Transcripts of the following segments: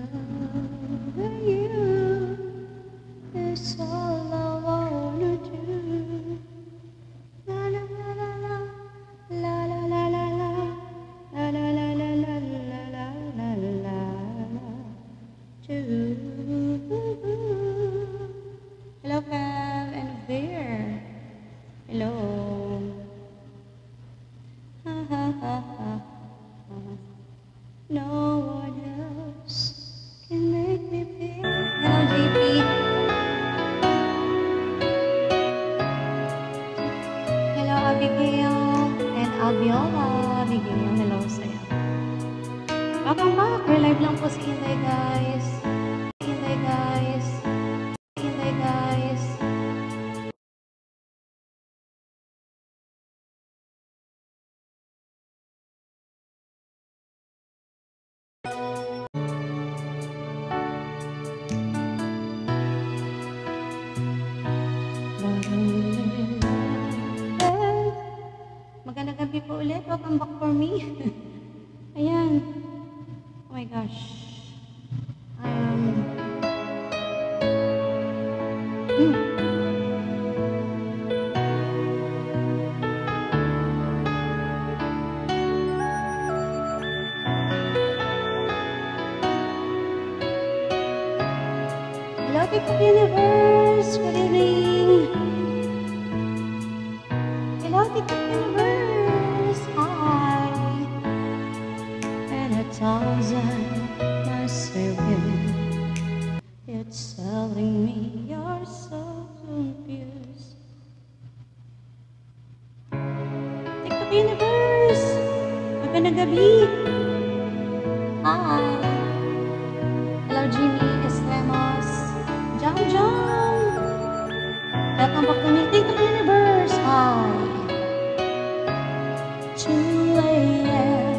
loving you is all I wanna do. La la la la la, la la la la la, la la la la la la la la la do. Hello, Fab and Bear. Hello. Ha ha ha ha. No one else can make me feel. Hello, JP. Hello, Abigail and Abiola. Abigail, hello sa'yo. Welcome back. We're live lang po si Inday, guys. Inday, guys. Inday, guys. Magandang gabi po ulit. Welcome back for me. Ayan. Oh my gosh. Hello, TikTok Universe. Good evening. Hello, TikTok Universe. Hi. And 1,000 miles away, it's telling me you're so confused. TikTok Universe. Magandang gabi. Hi. Hello, Jimmy Estremos. Jam Jam. Welcome back to me, TikTok Universe. Hi. 2 a.m.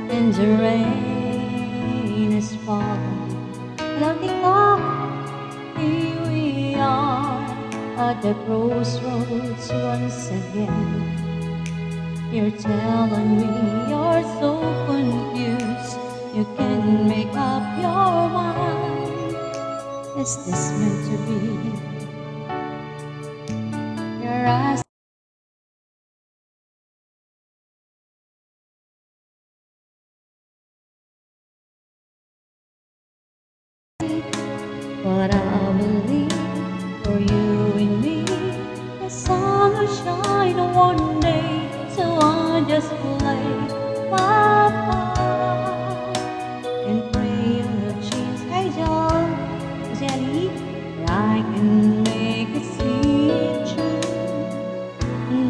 and the rain is falling. Hello, TikTok. Here we are at the crossroads once again. You're telling me you're so confused. You can't make up your mind. Is this meant to be? You're asking. But I believe for you and me, the sun will shine one day. So I just play my part and pray you'll change. Hey, John, Jelly, I can make it seem true.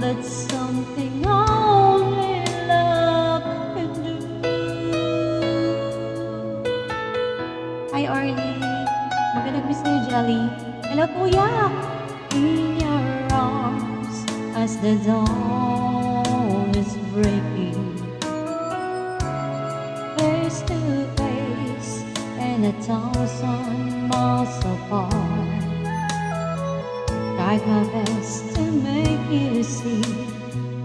That's something only love can do. Hi, Orly. Magandang gabi sa'yo, Jelly. Hello, Kuya. In your arms as the dawn is breaking, face to face and 1,000 miles apart. Tried my best to make you see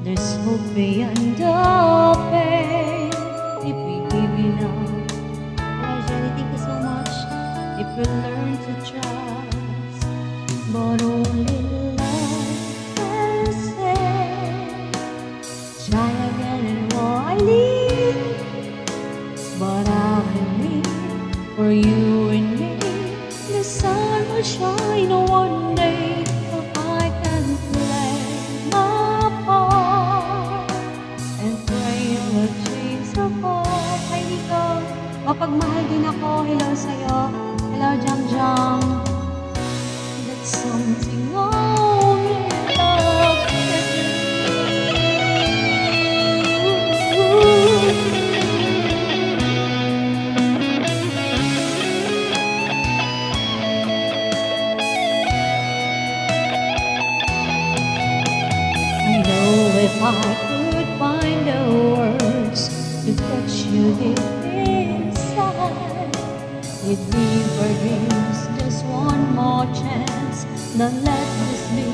there's hope beyond the pain. If we give enough. Hello, Jelly. Thank you so much. If we learn to trust, but only love can save. Try again and more I need, but I believe for you and me, the sun will shine one day. If I can play my part and pray you'll change the heart. Hi, Nico. Mapagmahal din ako. Hello sa'yo. Hello, Jam Jam. That's something only love can do. I know if I could find the words to touch you deep inside, you'd leave for dreams just one more chance. Then let this be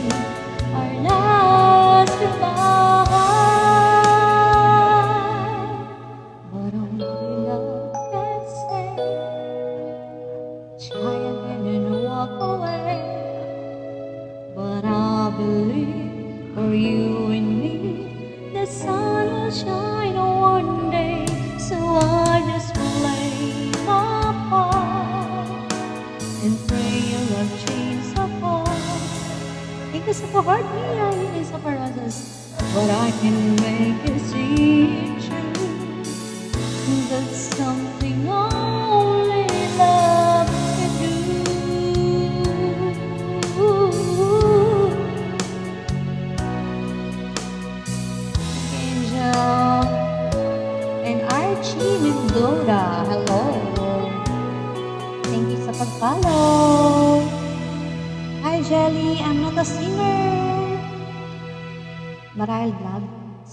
our last goodbye. But only love can say Thank you so for heart me, I so for roses. But I can make you see it true. That's something only love can do. Angel and Archie Mendoza, hello. Thank you sa pag-follow. Hi Jelly, I'm not a singer, but I love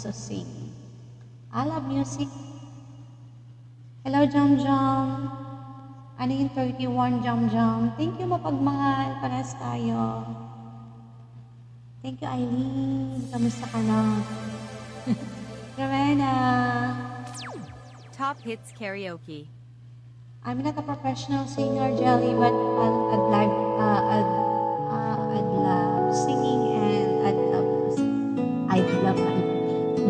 to sing. I love music. Hello Jam Jam. Ano yung 31 Jam Jam? Thank you mapagmahal, pares tayo. Thank you Eileen, kamusta ka na? Rowena. Top Hits Karaoke. I'm not a professional singer, Jelly, but I'd love singing and I'd love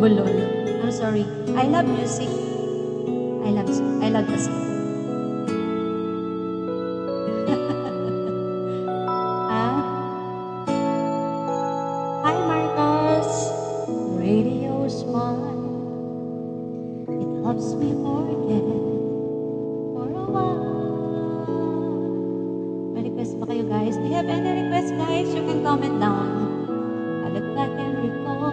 bulol. I'm sorry. I love music. I love to sing. Huh? Hi Marcos. Radio's fun. It helps me forget for a while. May request ba kayo guys? Do you have any request guys? You can comment down. I look back and recall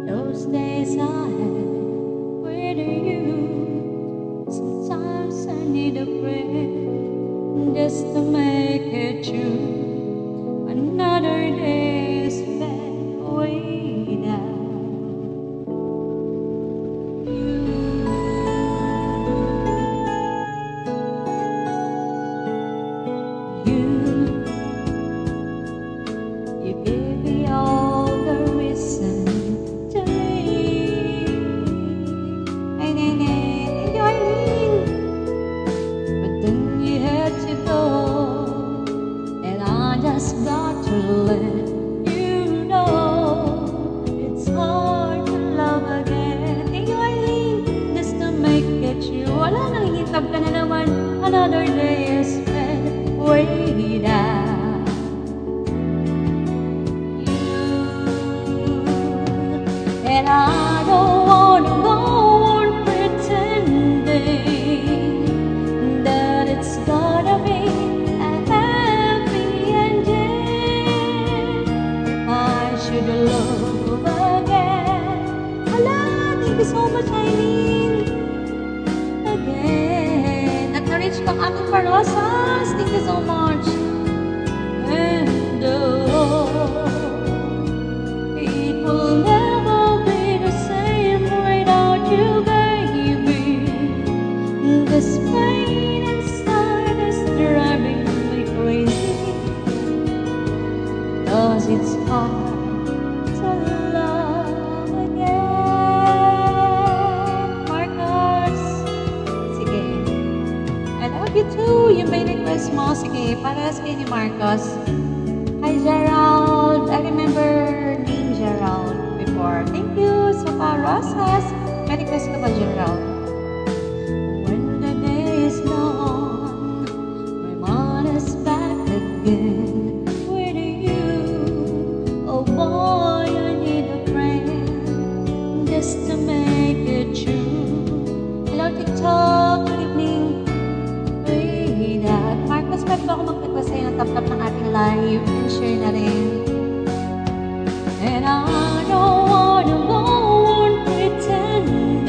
those days I had with you. Sometimes I need a friend just to make it true. Another day is spent without you give me all the reason to live. Thank you, Eileen. But then you had to go, and I just got to let you know it's hard to love again. Thank you, Eileen. Just to make it true. Wala nang hitab ka na naman. Another day is spent without. And I don't wanna go on pretending that it's gonna be a happy ending. If I should love again. Hala, thank you so much, Eileen. Again, at na-reach kang aking parosas. Thank you so much. And it will never be the same without you, baby. This pain inside is driving me crazy, 'cause it's hard to love again. Marcos, sige. I love you too. You may request mo. Sige, parehas kayo ni Marcos. Hi Gerald. I remember name Gerald before. Thank you so far, Rosas. May request ka ba, Gerald? When the day is gone, my mind is back again with you. Oh boy, I need a friend just to make it true. Hello TikTok, good evening. Marcos, pwede ba ako mag-request sa'yo ng tap-tap ng ating live and share na rin? And I don't wanna go on pretending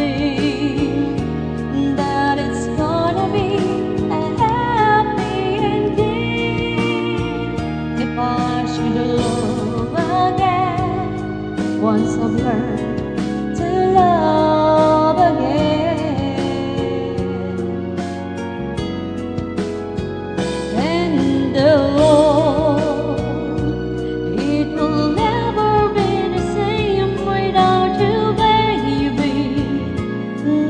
that it's gonna be a happy ending. If I should love again, once I've learned to love again. And it will never be the same without you, baby.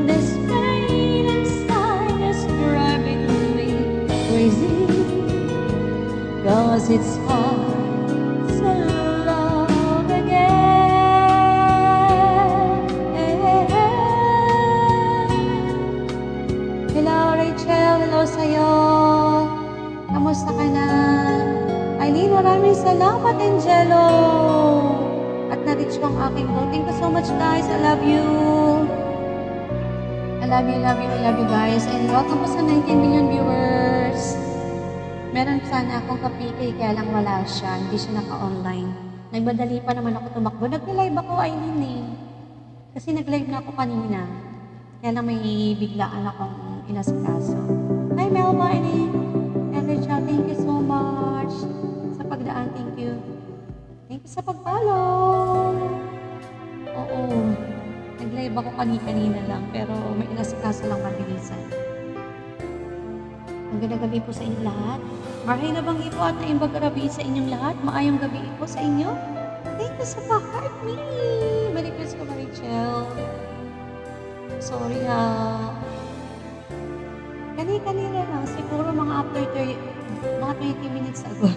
This pain inside is driving me crazy, 'cause it's hard to love again. Hello Rachel, hello sa'yo. Kamusta ka na? Eileen, maraming salamat, Angelo! At na-reach ko ang aking goal. Thank you so much, guys. I love you. I love you, love you, I love you, guys. And welcome po sa 19 million viewers. Meron sana akong kapikay, kaya lang wala siya. Hindi siya naka-online. Nagmadali pa naman ako tumakbo. Nag-live ako, Eileen eh. Kasi nag-live na ako kanina. Kaya lang may biglaan akong inasikaso. Hi, Melba, Eileen. And Richard, thank you so much sa pagdaan. Thank you. Thank you sa pag-follow. Oo. Nag-live ako kanina lang, pero may inasikaso lang mabilisan. Magandang gabi po sa inyo lahat. Marhay na bang ipo at naimbag gabi sa inyong lahat? Maayong gabi po sa inyo. Thank you sa pa-heart me. Malikos ko, Rachel. Sorry ha. Kanina lang. Siguro mga after 20 minutes ago.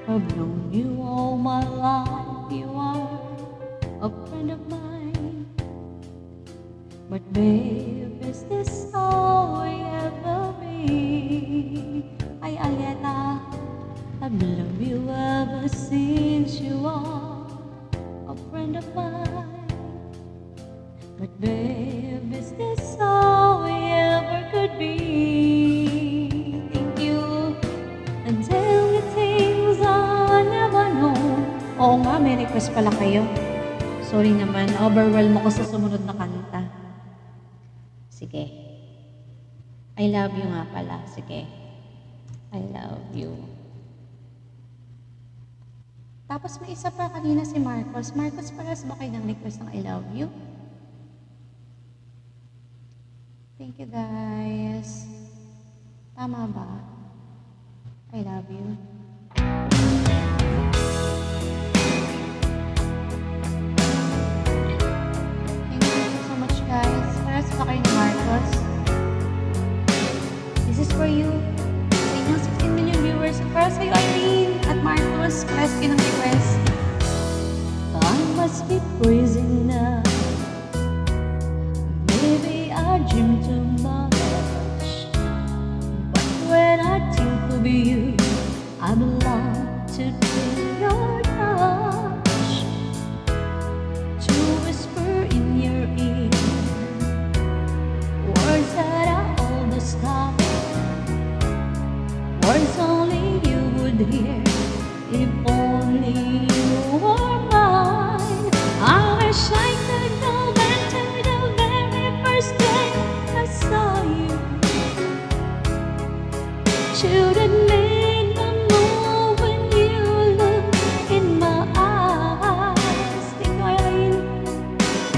I've known you all my life. You are a friend of mine. But babe, is this all we ever be? Ay, Alieta, I've loved you ever since you are a friend of mine. But babe, is this all we ever could be? Thank you. And tell me things I never know. Oo nga, may request pala kayo. Sorry naman, overwhelm ako sa sumunod na kanta. Sige. I love you nga pala. Sige. I love you. Tapos may isa pa kanina si Marcos. Marcos, paras ba kayo ng request ng I love you? Thank you, guys. Tama ba? I love you. Thank you so much, guys. Paras ba kayo ni Marcos? This is for you. Sa inyong 16 million viewers. At para sa'yo, Eileen at Marcos, paras kayo ng request. I must be crazy now. Maybe I dream too much. But when I think of you, I belong to your touch. To whisper in your ear words that I almost stop. Words only you would hear if only you were mine. I wish I could go back to the very first day I saw you. Should've made the move when you look in my eyes. Think I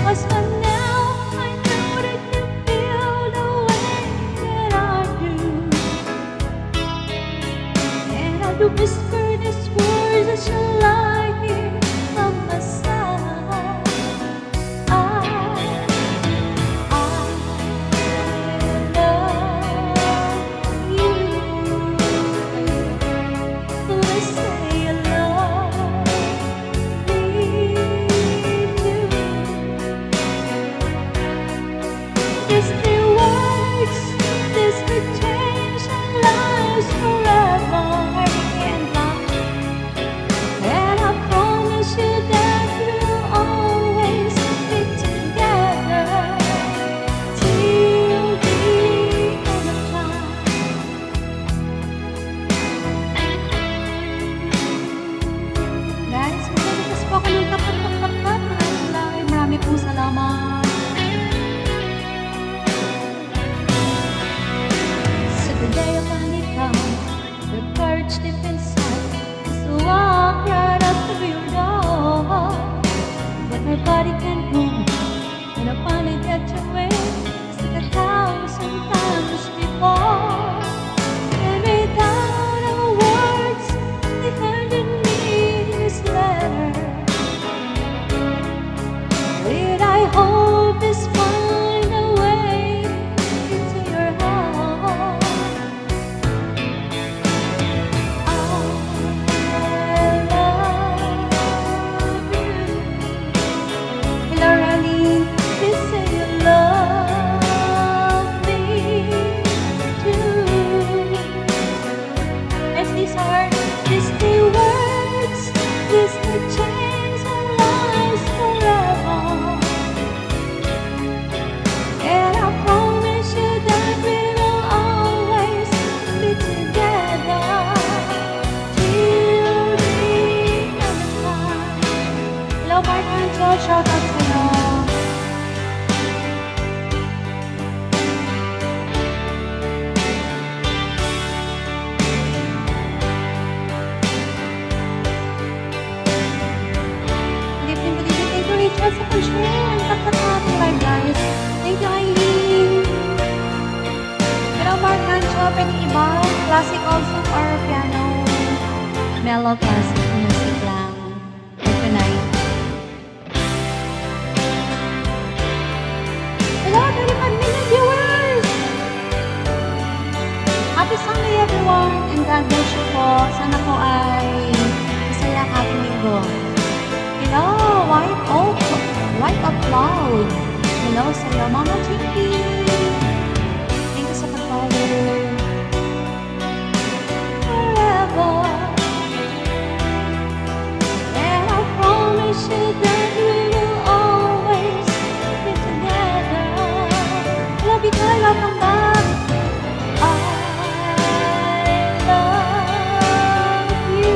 was, but now I know that you feel the way that I do. And I do whisper these words as you lie here by my side. I love you. Let's say you love me too. These three words, this could change our lives forever. And I promise you that we'll always be together till the end of time. Guys, magpapagpas po ako ng tapat. Marami pong salamat. So the day I finally found the courage deep inside, so I cried out to your door. But my body can't move, and I finally get away. It's like 1,000 times before. And without a words, they handed me this letter. Did I hope this find a way into your heart? I love you. Hello, Raleigh. Please say you love me. Hello, Mark Ancho, pwede iba? Classic also or piano? Mellow classic music lang. For tonight. Hello, 35 million viewers! Happy Sunday, everyone! And God bless you po. Sana po ay masaya happy linggo. Hello, White of Cloud. Hello sa'yo, Mama Chinky. Thank you sa pag-follow. Forever. And I promise you that we will always be together. Love you, girl, welcome back. I love you.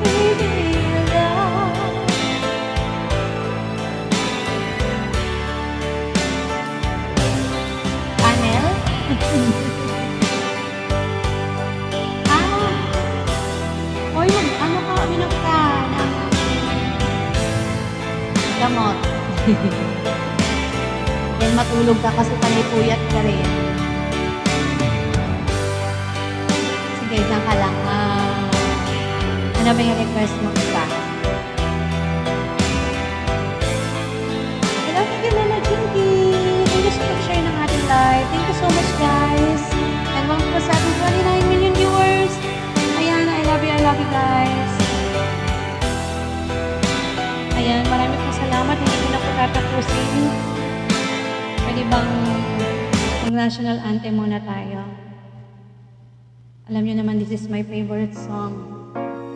Baby, you love. Anel? Oy, ano ka, uminom ka ng gamot. Then matulog ka kasi panipuyat ka rin. Sige, dyan ka lang. Ano ba yung request mo isa? Hello, thank you, Nana Chinky. Thank you sa pag-share ng ating live. Thank you so much, guys. And welcome po sa ating 29 million viewers. Ayan, I love you guys. Ayan, maraming po salamat. Hindi ko na po tatapusin. Pwede bang mag-national anthem muna tayo? Alam nyo naman, this is my favorite song.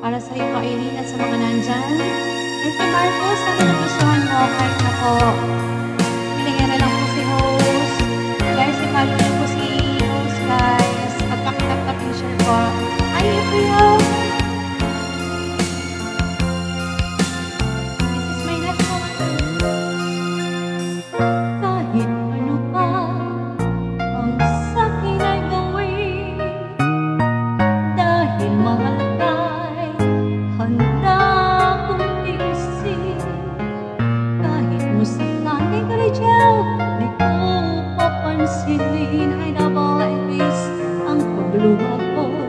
Para sa iyo, Aileen, at sa mga nandyan. Thank you, Marcos. Sana nagustuhan mo. Kahit na po, hilingin na lang po si host. Guys, i-follow na po si host, guys. At pakitap-tap yung share ko. Hi, April! This is my national anthem. Kahit ano pa ang sa'kin ay gawin, dahil mahal ka'y handa kong tiisin. Kahit musaktan ay Rachel, di ko papansinin. Ay double Elvis, ang pagluha ko'y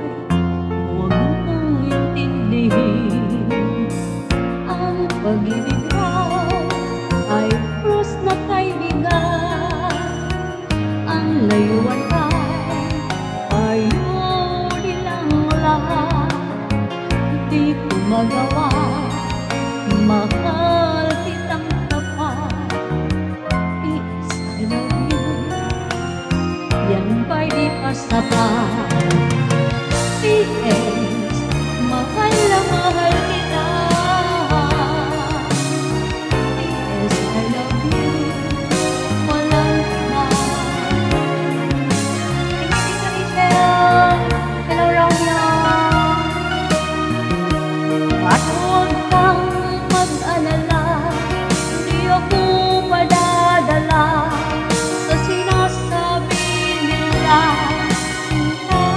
huwag mong intindihin. Ang pag-ibig raw ay krus na kaibigan. Ang layuan ay ayunin lang lahat. Di ko magawa, mahal kitang tapat. P.S. I love you, yan ba'y di pa sapat? P.S. mahal na mahal kita. P.S. I love you, walang iba. Thank you, Rachel. Hello, Romeo. At huwag kang mag-alala, di ako padadala sa sinasabi nila. Sinta.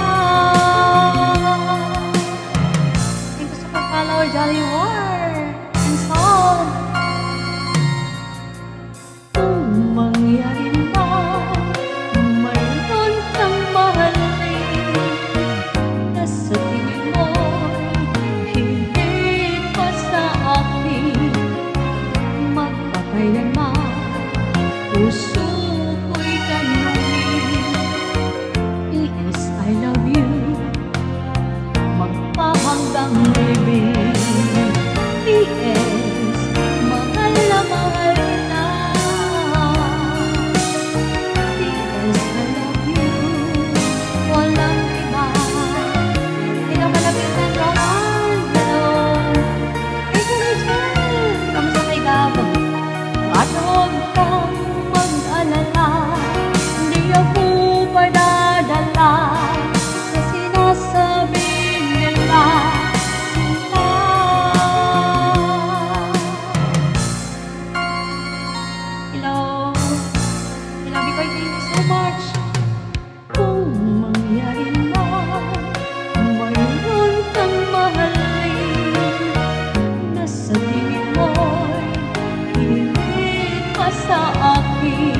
Thank you sa pag-follow, Jolly War and Soul. Kung mangyari man, mayroon kang mahalin na sa tingin mo'y higit pa sa akin. Magpakailanman, puso ko'y tanungin. P.S. I love you, magpahanggang libing. P.S. mahal na mahal kita. P.S. I love you, walang iba. Hello, malapitan, Roman. Hello. Thank you, Rachel. Kamusta kay Gab? At huwag kang mag-alala, hindi ako padadala sa sinasabi nila. Sinta. Hello. Hello, Bikoy, thank you so much. Kung mangyari man, mayroon kang mahalin na sa tingin mo'y higit pa sa akin.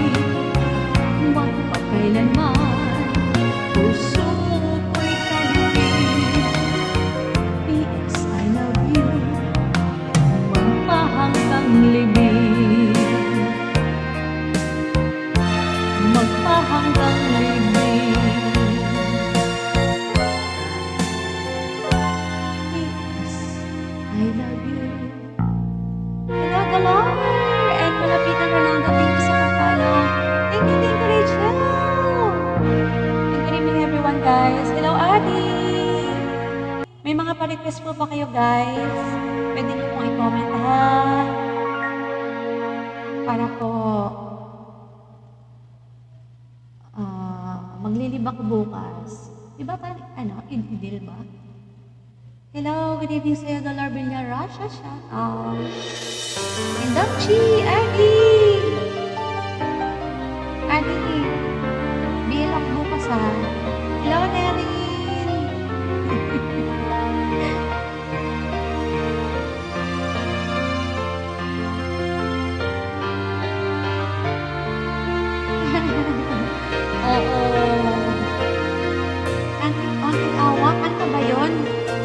naman guys. Hello, Adi! May mga pa-request po ba kayo guys? Pwede niyo pong i-comment ha. Para po maglilib ako bukas. Diba pa, idil ba? Hello, good evening sa'yo, Dollar Villara. Shout out. And Dakchi, Adi! Adi, bill ako bukas ha. Hello, Nerin! Oo. Ang awa, kanta ba yun?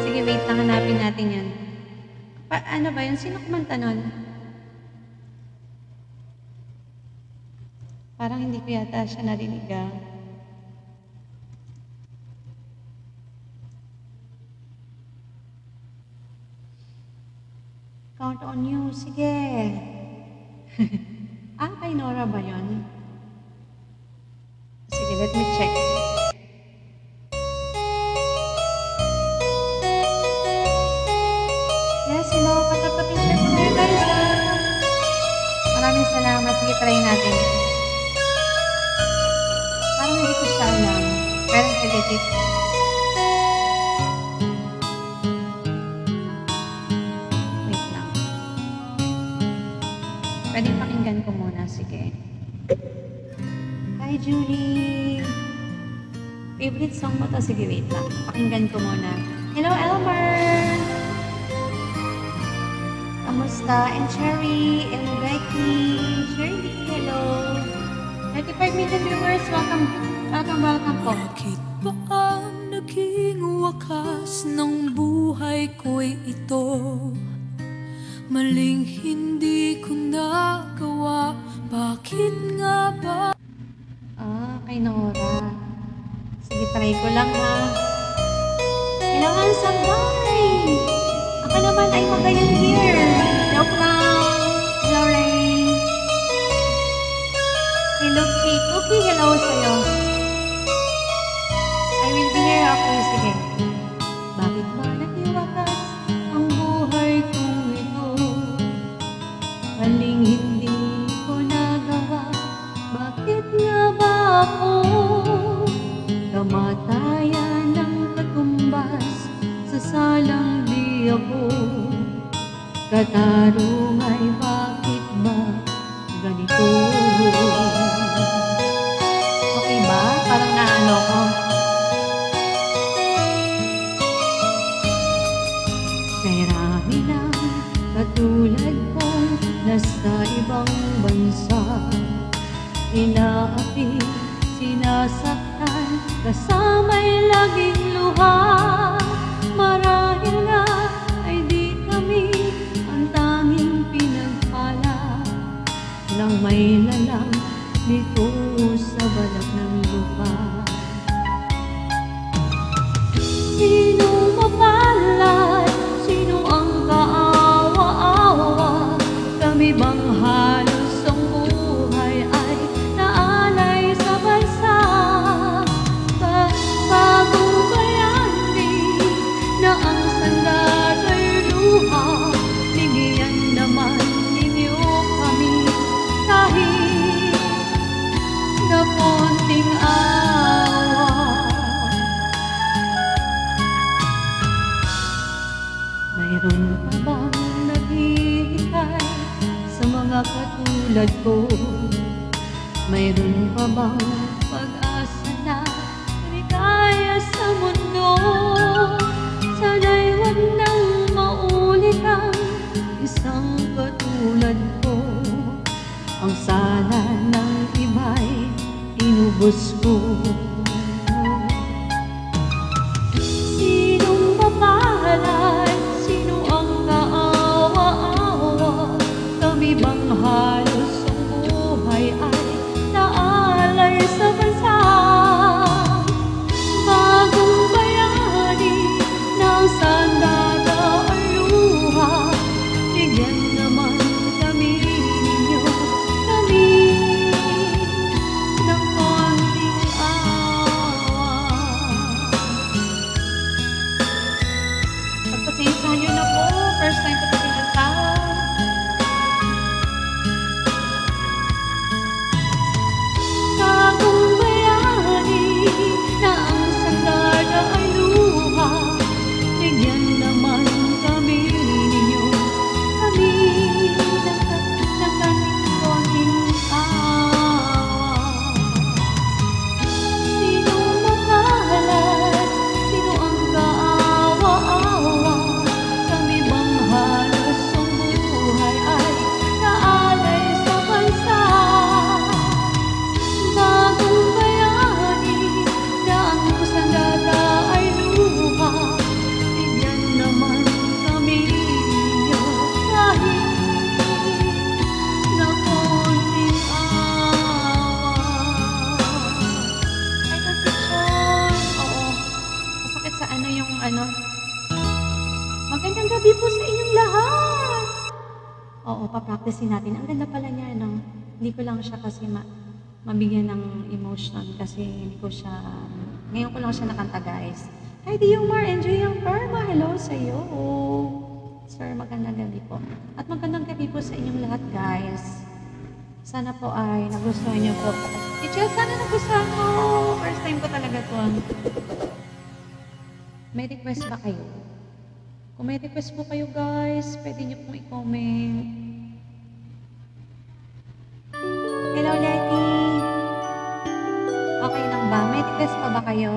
Sige, wait lang, hanapin natin yan. Ano ba yun? Sino kumanta nun? Parang hindi ko yata siya narinig ah. Count on you. Sige. Kay Nora ba yun? Sige, let me check. Yes, hello. Patapin share po kayo guys. Maraming salamat. Sige, try natin. Parang hindi ko siya alam. Pero legit. Wait lang. Pwedeng pakinggan ko muna. Sige. Hi, Julie! Favorite song mo to? Sige, wait lang. Pakinggan ko muna. Hello, Elmer! Kamusta? And Cherry, and Becky, Shirley, hello! 35 million viewers, welcome po. Bakit ba ang naging wakas ng buhay ko'y ito? Maling hindi ko nagawa, bakit nga ba? Kay Nora. Sige, try ko lang ha. Kailangan sabay. Ako naman ay magayon here. Joke lang. Hello, Ray. Hello, Kate. Okay, hello sa'yo. I will be here ako. Sige. Bakit ba natiwakas ang buhay kong ito? Maling hindi ko nagawa. Bakit nga ba ako kamatayan ng katumbas sa salang di ako? Katarungan, bakit ba ganito? Okay ba? Parang naano ko. Kay rami ng katulad kong nasa ibang bansa, inaapi, sinasaktan, kasama'y laging luha. Marahil nga ay di kami ang tanging pinagpala ng may lalang dito sa balat ng lupa. Sino mapalad? Sino ang kaawa-awa? Kami bang halos ang buhay ay naalay sa bansa? Bagong bayani na ang sandal ay luha. Bigyan naman ninyo kami kahit na konting awa. Mayroon pa bang naghihintay sa mga katulad ko? Mayroon pa bang pag-asa na maligaya sa mundo? Sana'y wag nang maulit ang isang katulad ko. Ang sala ng iba'y inubos ko. Sinong mapalad? Sino ang kaawa-awa? Kami bang halos ang buhay ay naalay sa bansa? Bagong bayani ng sandata ang luha. Bigyan naman kami ninyo, kami ng konting awa. papracticein natin. Ang ganda pala niya, no? Hindi ko lang siya kasi mabigyan ng emotion kasi hindi ko siya, ngayon ko lang siya nakanta, guys. Hi, Diomar, enjoy yung Perma. Hello sa iyo. Sir, magandang gabi po. At magandang gabi po sa inyong lahat, guys. Sana po ay nagustuhan niyo po. Teacher, sana nagustuhan mo. First time ko talaga to. May request ba kayo? Kung may request po kayo, guys, pwede niyo pong i-comment. Hello, Letty. Okay lang ba? May request pa ba kayo?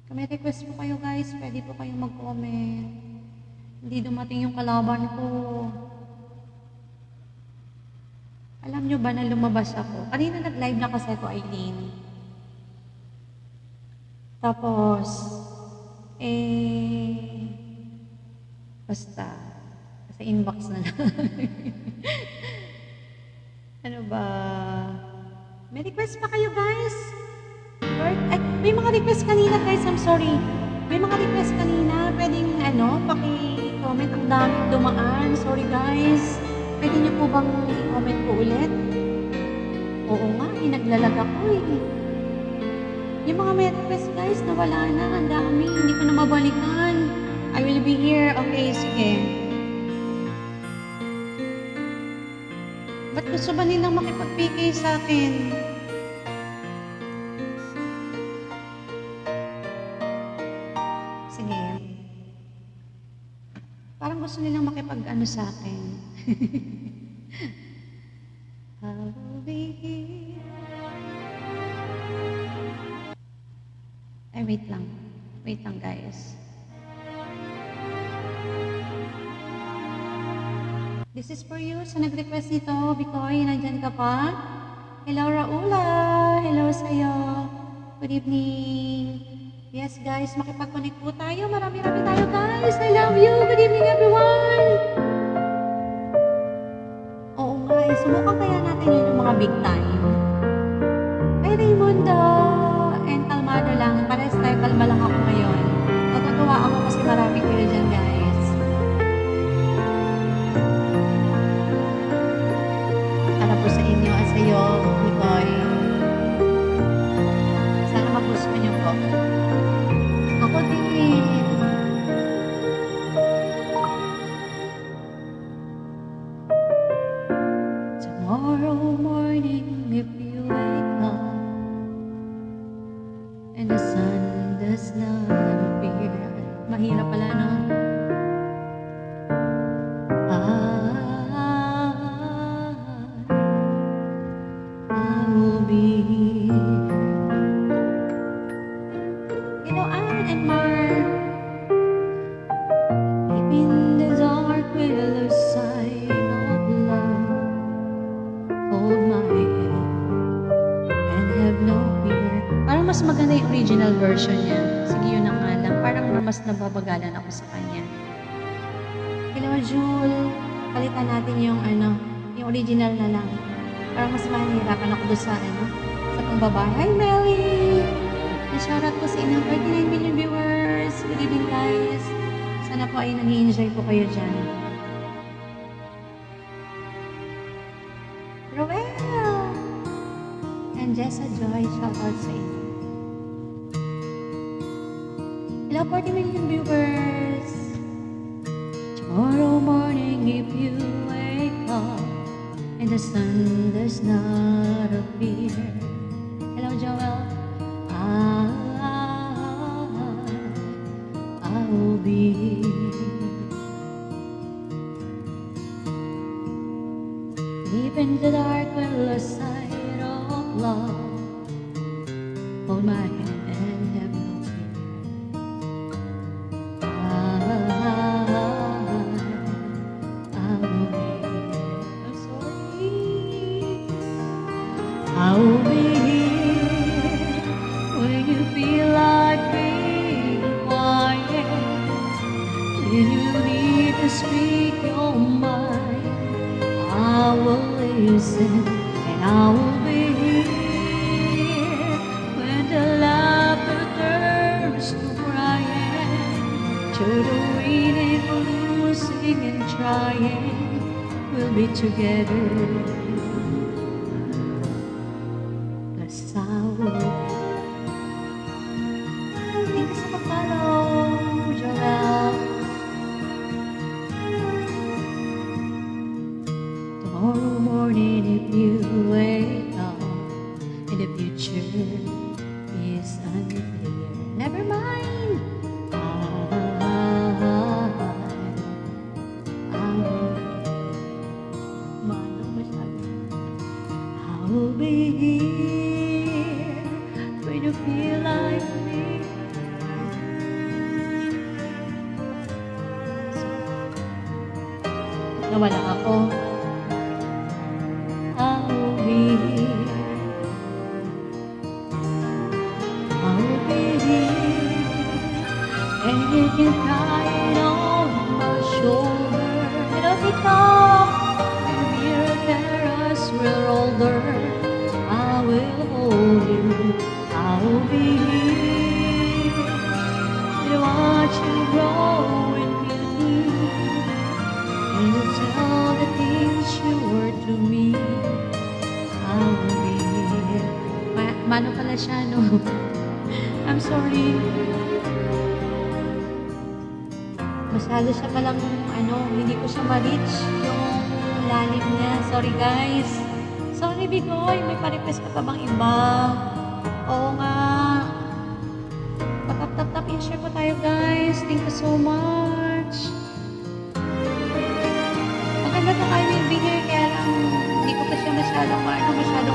Kung may request po kayo, guys, pwede po kayong mag-comment. Hindi dumating yung kalaban ko. Alam nyo ba na lumabas ako? Kanina nag-live na kasi ako, Aileen. Tapos, basta, sa inbox na lang. Ano ba? May request pa kayo, guys? May mga request kanina, guys. I'm sorry. May mga request kanina. Pwedeng, paki-comment. Ang daming dumaan. Sorry, guys. Pwede niyo po bang i-comment po ulit? Oo nga, naglalag ako eh. Yung mga may request, guys, nawala na. Ang dami. Hindi ko na mabalikan. I will be here. Okay, sige. Ba't gusto ba nilang makipag-PK sa akin? Sige. Parang gusto nilang makipag-ano sa akin. I'll be here. Ay, wait lang. Wait lang, guys. This is for you. Sa nag-request nito, Bikoy, nandyan ka pa? Hello, Raula. Hello sa'yo. Good evening. Yes, guys, makipag-connect po tayo. Marami-rami tayo, guys. I love you. Good evening, everyone. Oo nga, subukan kaya natin yun yung mga big time. Hi, Raymundo. And kalmado lang. Pares tayo, kalma lang ako ngayon. Magagawa ako kasi marami kayo dyan, guys. Para po sa inyo at sa'yo, Nicole. Sana magustuhan niyo po. Ako din. Tomorrow morning, if you wake up and the sun does not appear. Mahirap pala, no? I will be here. Hello, Anne and Mark. Deep in the dark with a sign of love. Hold my hand and have no fear. Parang mas maganda yung original version niya. Sige, yun na nga lang. Parang mas nababagalan ako sa kanya. Hello, Jule. Palitan natin yung yung original na lang. Parang mas mahihirapan ako doon sa sa pambabae. Hi, Melly! Na-shoutout ko sa inyong 39 million viewers. Good evening, guys. Sana po ay nag-i-enjoy po kayo dyan. Roel! And Jessa Joy, shoutout sa inyo. Hello, 40 million viewers. Tomorrow morning, if you wake up and the sun does not appear. Hello, Joel. I will be here. Deep in the dark with a sight of love. Hold my hand and have no fear. I will be here. I'm sorry. I will be here when you feel like being quiet. When you need to speak your mind, I will listen and I will be here when the light together. 'Cause I will be sa follow Joel. Tomorrow morning if you wake up and the future is unclear, never mind. I will be here when you feel like me. Nawala ako. I will be here. I will be here, and you can cry it on my shoulder. It'll be tough when we're there as we're older. I will hold you. I will be here to watch you grow in beauty, and to tell the things you were to me. I will be here. Mano pala siya, no? I'm sorry. Masyado siya palang, hindi ko siya ma-reach yung lalim niya. Sorry, guys. Sorry, Bigoy. May pa-request ka pa bang iba? Oo nga. Patap-tap-tap, in-share po tayo, guys. Thank you so much. Maganda to I will be here, kaya lang hindi ko pa siya masyadong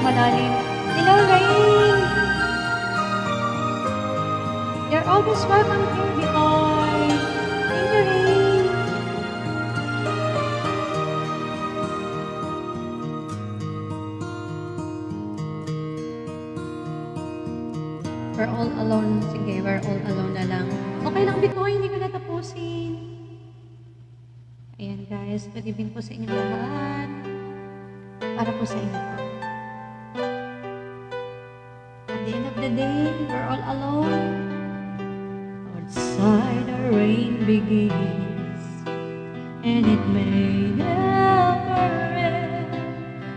malalim. Hello, Rain! You're always welcome here, Bigoy. Thank you, Rain. We're all alone. Sige, we're all alone na lang. Okay lang, Bigoy. Hindi ko natapusin. Ayan, guys. Good evening po sa inyong lahat. Para po sa inyo. At the end of the day, we're all alone. Outside the rain begins, and it may never end.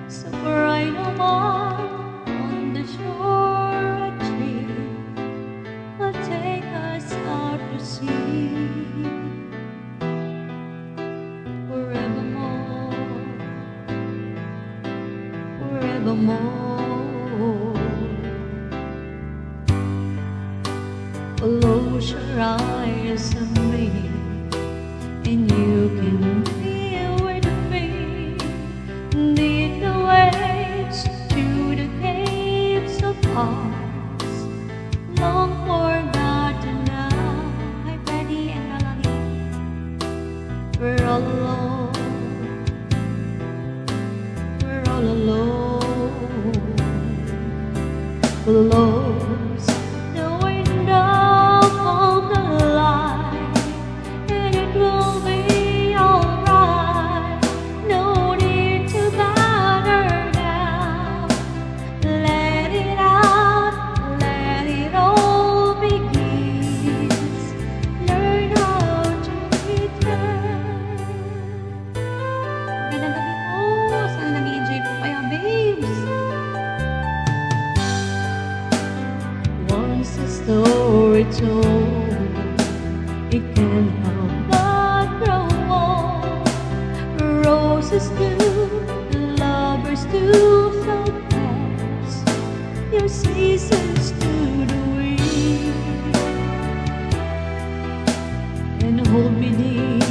So right on the shore, a tree will take us out to sea. Forevermore. Close your eyes on me, and you can feel with me the waves to the caves of hearts long forgotten now. Hi, Freddie and Melanie. We're all alone. We're all alone. Close the window of the light, and it will be alright. No need to bother now. Let it out, let it all begin. Learn how to return. Magandang gabi po. Sana nag-enjoy po kayo, babes. Once a story told, it can help but grow old. Roses do, lovers do, so pass your seasons to the wind, and hold me dear.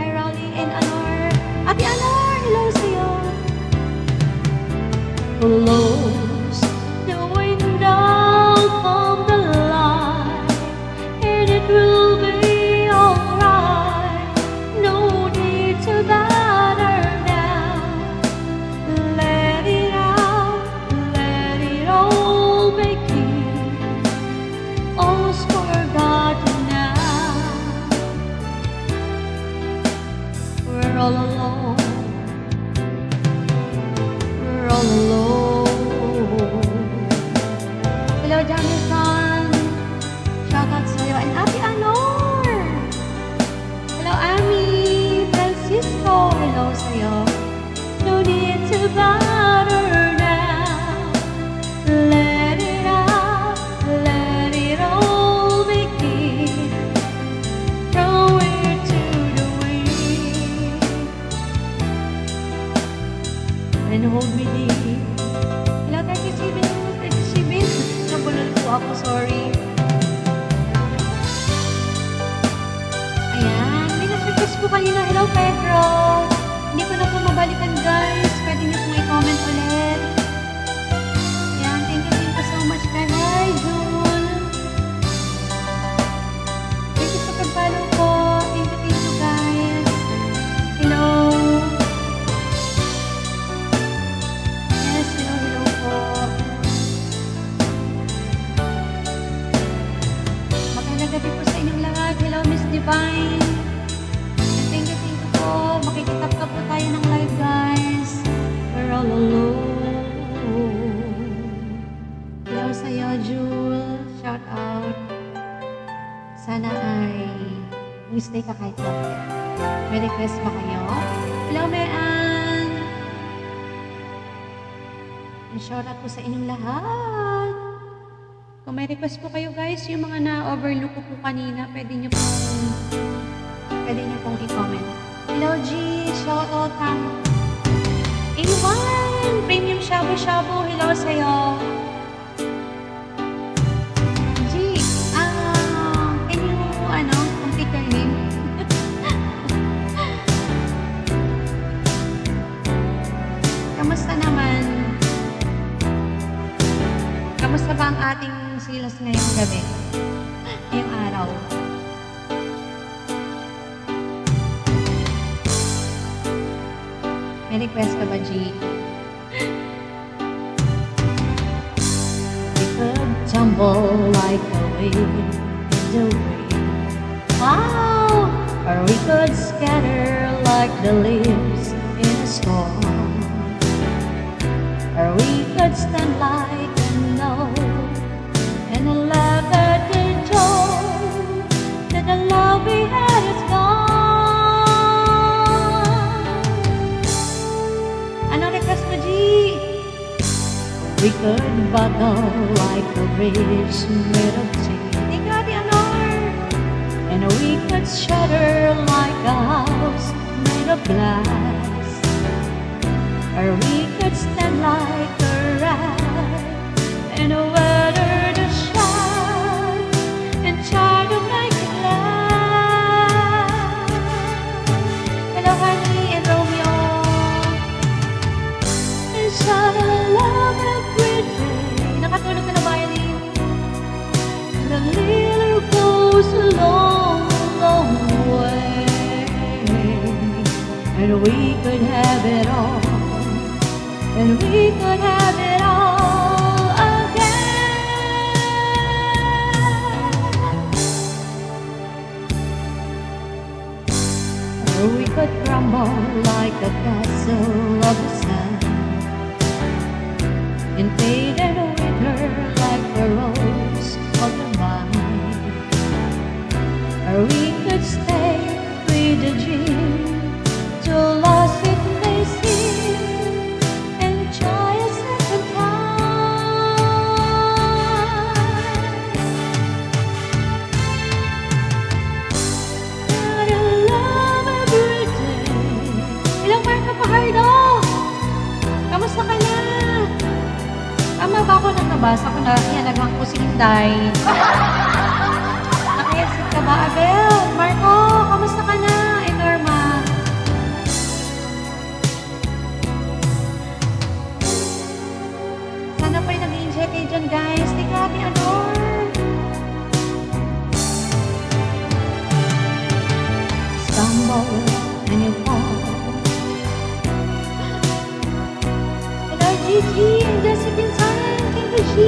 Hi, Rowley and Anor. Ate Anor, hello sa'yo. Close the window of the light, and it will be alright. No need to bother now. Let it out, let it all begin. ako, sorry. Ayan, may nag-request po kanina. Hello, Pedro. Hindi ko na po mabalikan, guys. Pwede niyo pong i-comment ulit. Ayan, thank you so much, guys. Hi, June. Thank you sa pag-follow po. Thank you, guys. Hello. Yes, hello po. Magandang gabi po sa inyong lahat. Hello, Miss Divine. Thank you po. Makikitap ka po tayo ng live, guys. We're all alone. Hello sa'yo, Jewel. Shout out. Sana ay stay ka kahit bakit. May request ba kayo? Hello, Mayan. Shout out po sa inyong lahat. Kung may request po kayo, guys, yung mga na-overlook ko po kanina, pwede nyo pong i-comment. Hello, G. Shout out kang A1. Premium Shabu Shabu. Hello sa'yo. G. Can you, complete your name? Kamusta naman? Kamusta ba ang ating silas ngayong gabi? Ngayong araw? May request ka ba, G? We could tumble like a wave in the wind. Wow! Or we could scatter like the leaves in a storm. Or we could stand like a note and laugh at the joke that the love we had is gone. Anong request mo, G? We could buckle like a bridge made of tin. Ikaw, Ate Anor. And we could shatter like a house made of glass. Or we could stand like a rat and weather the shine and try to make it last. Hello, honey and Romeo. Inside of love every day. Nakatulog ka na ba, Eileen? The little goes a long, long way. And we could have it all. And we could have it all again. Or we could crumble like a castle of the sun and fade and wither like a rose of the vine. Or we could stay with the dream till lost it may seem. Kamusta ka na? Tama ba ako nang nabasa ko na hinagang ko si Inday? Nakayasip ka ba, Abel? Marco, kamusta ka na? Norma. Sana pa'y nag-i-enjoy kayo dyan, guys. Di ka, Ate Anor. Stumble and you fall. Gigi and Jessica Pinsan, thank you, G.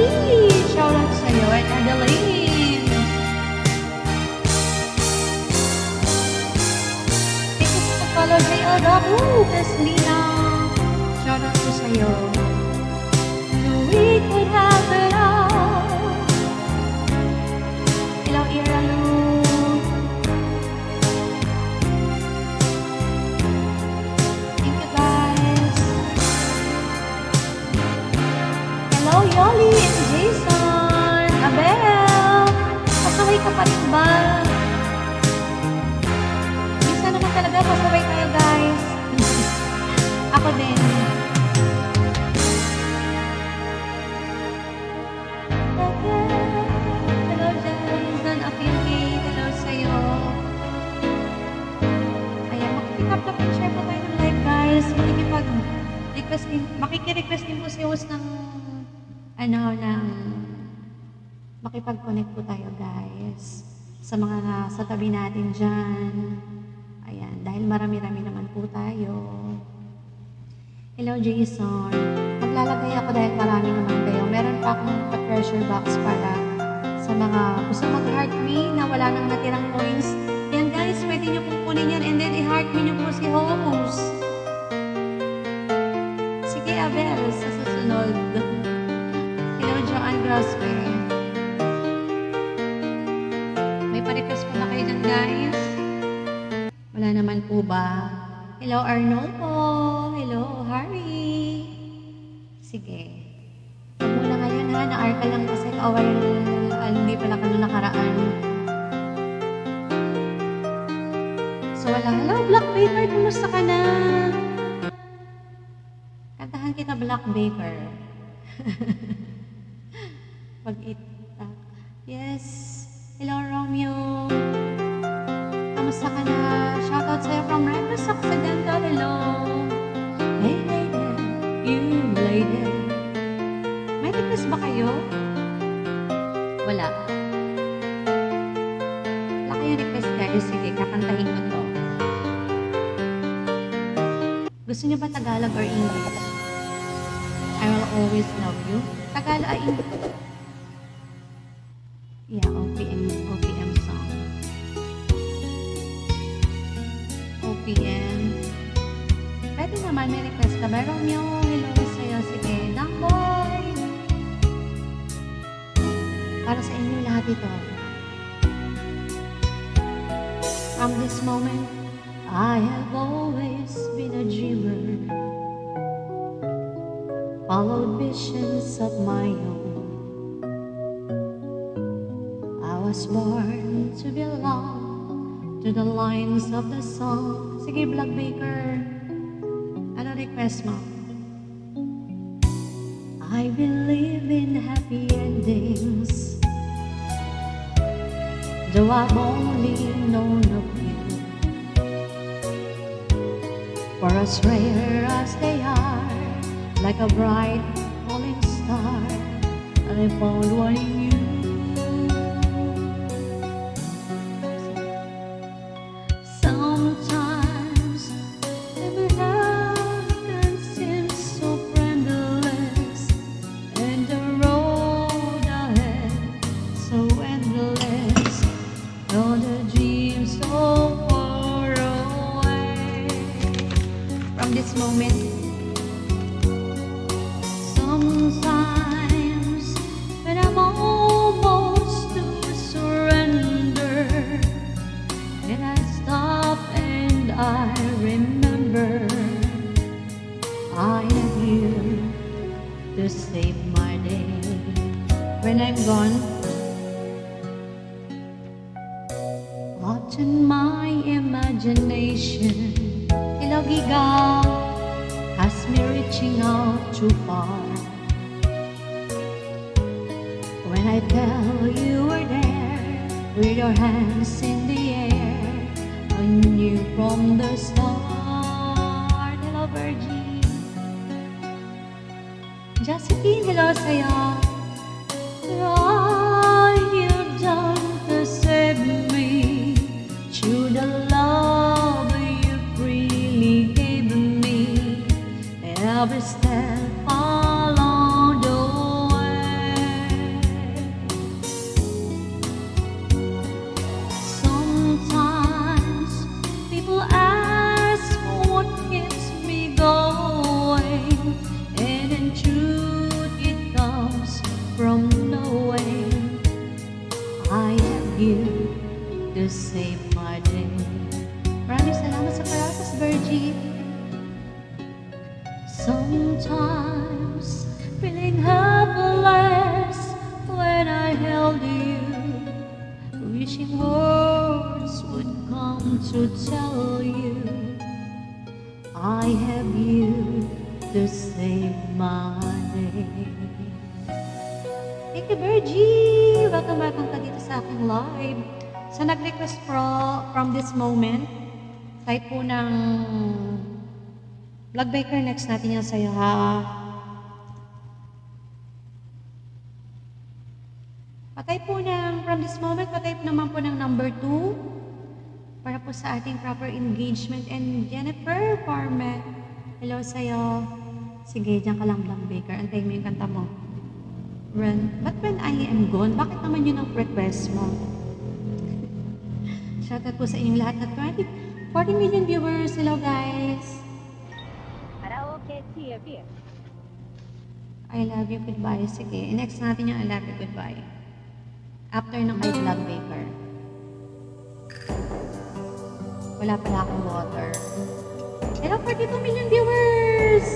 Shout out sa'yo at Adeline. Thank you sa pag-follow kay Aldabu, Teslina. Shout out ko sa'yo. We could have it all. Hello, Iralu. Hello, Yoli and Jason. Abel, pasaway ka pa rin ba? Minsan naman talaga pasaway tayo, guys. Ako din. Okay. Makikirequest din po si host ng ng makipag-connect po tayo guys sa mga sa tabi natin dyan. Ayan, dahil marami-rami naman po tayo. Hello Jason, maglalagay ako dahil marami naman kayo. Meron pa akong treasure box para sa mga gusto mag-heart me na wala nang natirang coins. Yan guys, pwede nyo pong kunin yan and then i-heart me nyo po si host. Sige Abel, sa susunod. Hello Joanne Grospe. May pa-request po ba kayo dyan guys? Wala naman po ba? Hello Arnold po. Hello Harry. Sige. Huwag muna ngayon ha, na-arka lang kasi hindi pala ka nung nakaraan. So wala, hello Black Baker, kumusta ka na? Kantahan kita Black Baker. Pag-itak. Yes. Hello Romeo. Kamusta ka na? Shoutout sa'yo from Reckless Occidental. Hello. Hey lady, you lady. May request ba kayo? Wala. Wala kayong request guys. Sige, kakantahin ko to. Gusto niyo ba Tagalog or English? I will always love you. Tagalog, English. Yeah, OPM song. OPM. Pwede naman, may request ka ba? Romeo, hello sa'yo. Sige, Damboy. Para sa inyo lahat ito. From this moment, I have always been a dreamer. Followed visions of my own. I was born to belong to the lines of the song. Sige, Black Baker. Ano request mo? I believe in happy endings, though I've only known of you. For as rare as they are, like a bright falling star, I found one in you. Sometimes every love can seem so friendless, and the road ahead so endless, all the dreams so far away. From this moment, sometimes when I'm almost to surrender, then I stop and I remember I am here to save my day. When I'm gone, often my imagination, hello Giga, has me reaching out too far. When I tell you were there, with your hands in the air, I knew from the start. Hello Virgin. Josephine, hello sa'yo. All you've done to save me, through the love you freely gave me, every step along the way. Sometimes people ask what keeps me going, and in truth it comes from knowing I have you to save my day. Maraming salamat sa paratas, Virgin. Sometimes feeling helpless when I held you, wishing words would come to tell you I have you to save my day. Thank you, Virgie! Welcome ka dito sa aking live. Sa nag-request from this moment, type po ng Vlog Baker, next natin yan sa'yo, ha? Patay po ng, from this moment, patay naman po ng number 2 para po sa ating proper engagement. And Jennifer Formet, hello sa'yo. Sige, dyan ka lang, Vlog Baker. Antayin mo yung kanta mo. But when I am gone, bakit naman yun ang request mo? Shoutout po sa inyong lahat na 40 million viewers. Hello guys. I love you, goodbye. Sige, next natin yung I love you, goodbye. After ng kay Vlog Baker. Wala pala akong water. Hello, 42 million viewers!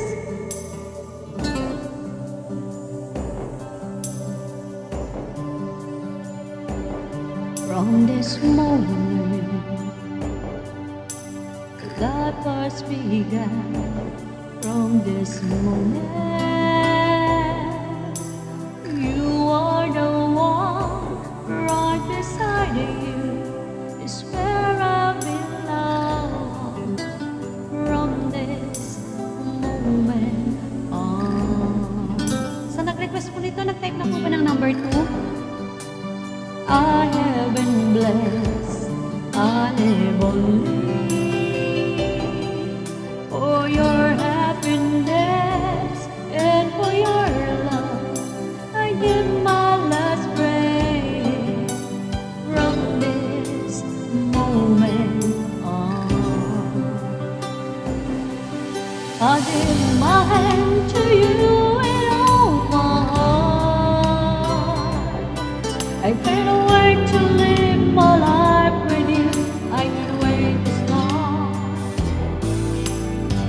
From this moment, God was began. From this moment, you are the one right beside you. Is where I belong. From this moment on. Sa nag-request po nito, nag-type na po ba ng number 2? I have been blessed, I live only for your happiness and for your love. I give my last breath from this moment on. I give my hand to you and all my heart. I can't wait to live my life with you. I can't wait to start.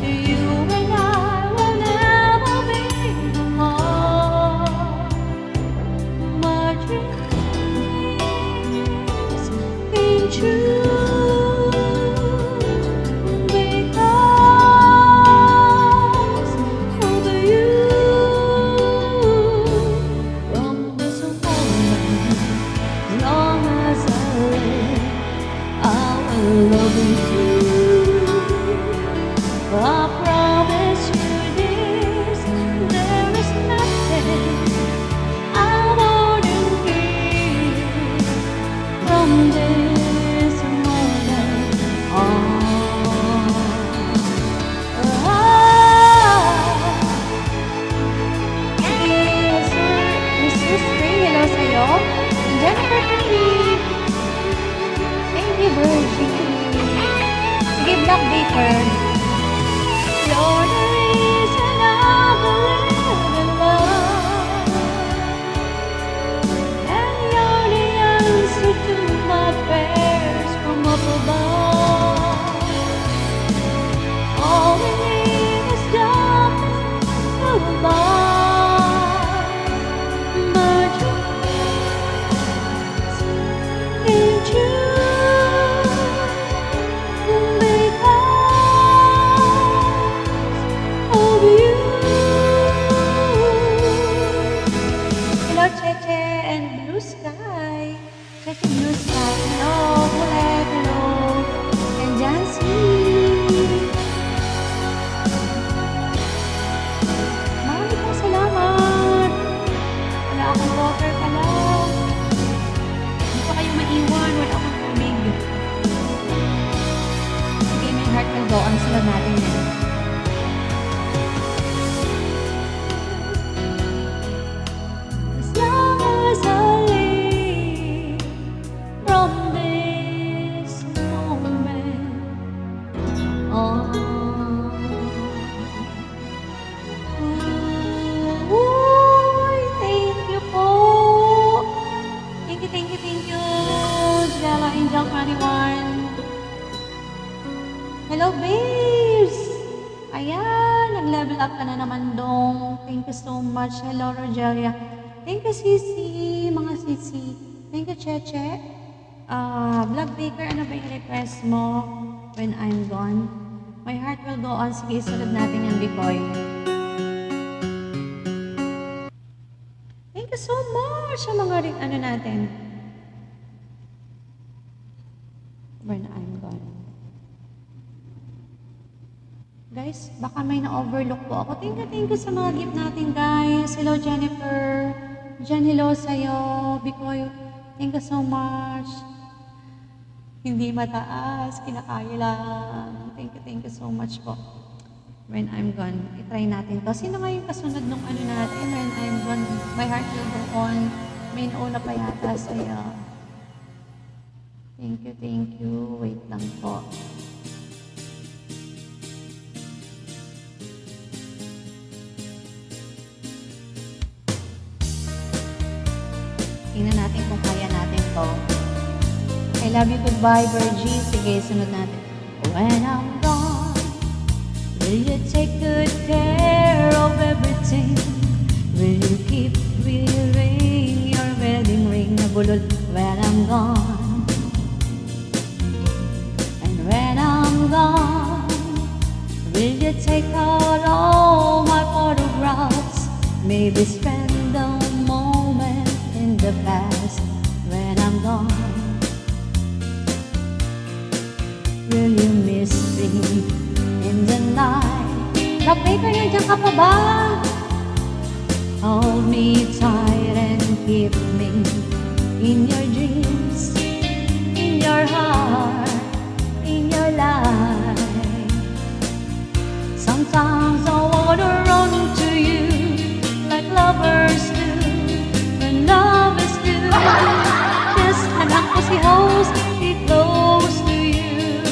You and I will never be apart. My dreams came true because of you. From this moment, as long as I live, I will love you too. I promise you this, there is nothing I wouldn't give from this moment on. Mrs. Spring, hello sa'yo. Jennifer Candy. Thank you, Virgie. Sige, Vlog Baker. You're the reason I believe in love. And you're the answer to my prayers from up above. All we need is darkness to abide. My dreams came true because of you. Hello, Cheche and Blue Sky. Cheche, Blue Sky. Hello, Colette. Hello. And Jancy. Maraming pong salamat. Wala akong water pala. Hindi pa kayo maiwan. Wala akong tubig. Sige, my heart will go on. Sila natin yan. As long as I live from this moment on. Uy, thank you po. Thank you. Bella Angel 21. Hello, babes! Ayan, nag-level up ka na naman dong. Thank you so much. Hello, Rogelia. Thank you, Sisi. Mga Sisi. Thank you, Cheche. Vlog Baker, ano ba yung request mo when I'm gone? My heart will go on. Sige, isunod natin yung Bikoy. Thank you so much sa mga ano natin. When I'm gone. Guys, guys, baka may na-overlook po ako. Thank you sa mga gift natin, guys. Hello, Jennifer. Jen, hello sa'yo. Bikoy, thank you so much. Hindi mataas, kinakaya lang. Thank you so much po. When I'm gone, itry natin to. Sino nga yung kasunod nung ano natin? When I'm gone, my heart will go on. May nauna pa yata sa'yo. Thank you. Wait lang po. Tingnan natin kung kaya natin to. I love you, goodbye, Virgie. Sige, sunod natin. When I'm gone, will you take good care of everything? Will you keep wearing your wedding ring? Nabulol, when I'm gone. And when I'm gone, will you take out all my photographs? Maybe spend a moment in the past when I'm gone. Will you miss me in the night? Love-maker, nandiyan ka pa ba? Hold me tight and keep me in your dreams, in your heart, in your life. Sometimes I wanna run to you like lovers do when love is due. Just anak ko si host, be close to you,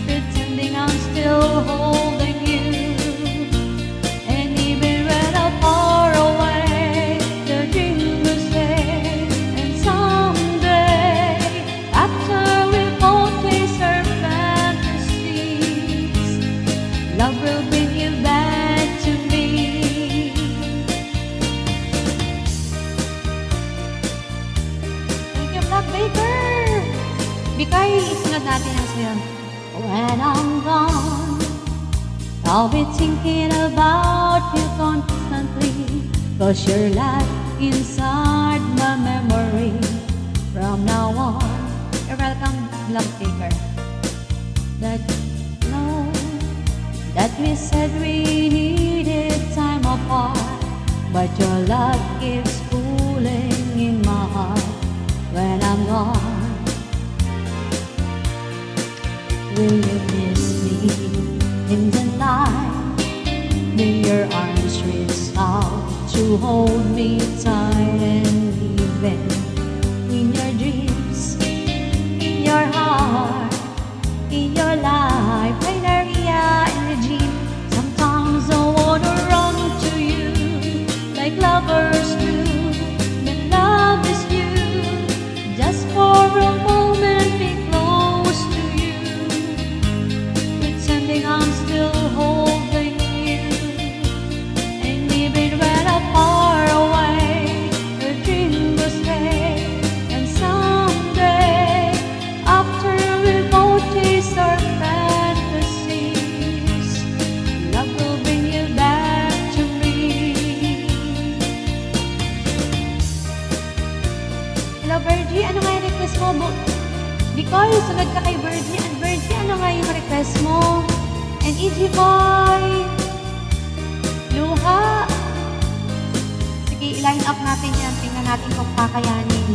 pretending I'm still holding you. And even when I'm far away, the dream will stay. And someday, after we both taste our fantasies, love will bring you back to me. Thank you, Black Baker! Bikay, isunod natin ang sayo. When I'm gone, I'll be thinking about you constantly, 'cause you're like inside my memory. From now on, you're welcome, Black Baker. That no, that we said we needed time apart, but your love keeps cooling in my heart. When I'm gone, will you miss me in the night? Will your arms reach out to hold me tight, and even in your dreams, in your heart, in your life, Maria and Regine. Sometimes I wanna run to you like lovers do when love is you. Just for a moment, be close to you, pretending I'm still holding you. And even when I'm far away, your dream will stay. And someday, after we both taste our fantasies, love will bring you back to me. Hello, Virgie. Ano nga yung request mo? Because sunod ka kay Virgie. And Virgie, ano nga yung request mo? And EG Boy, Luha. Sige, i-line up natin yan. Tingnan natin kung kakayanin.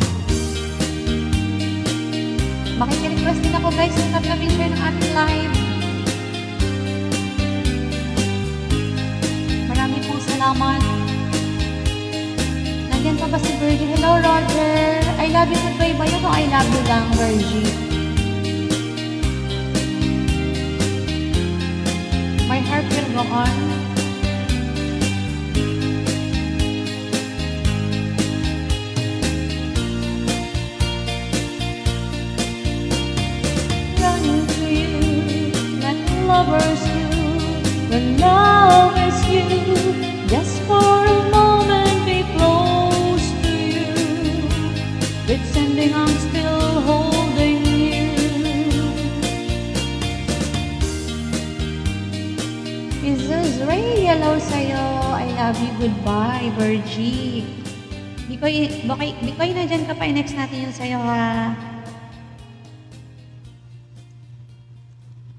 Makiki-request din ako, guys. Stop kami share ng ating live. Marami pong salamat. Nandiyan pa ba si Virgie? Hello, Roger. I love you. Goodbye ba yun o I love you lang, Virgie? My heart will go on. Run to you like lovers do when love is you. Just for a moment, be close to you, pretending I'm still holding you. Jesus Ray, hello sa'yo. I love you. Goodbye, Virgie. Bikoy, nandyan ka pa. Next natin yung sa'yo, ha.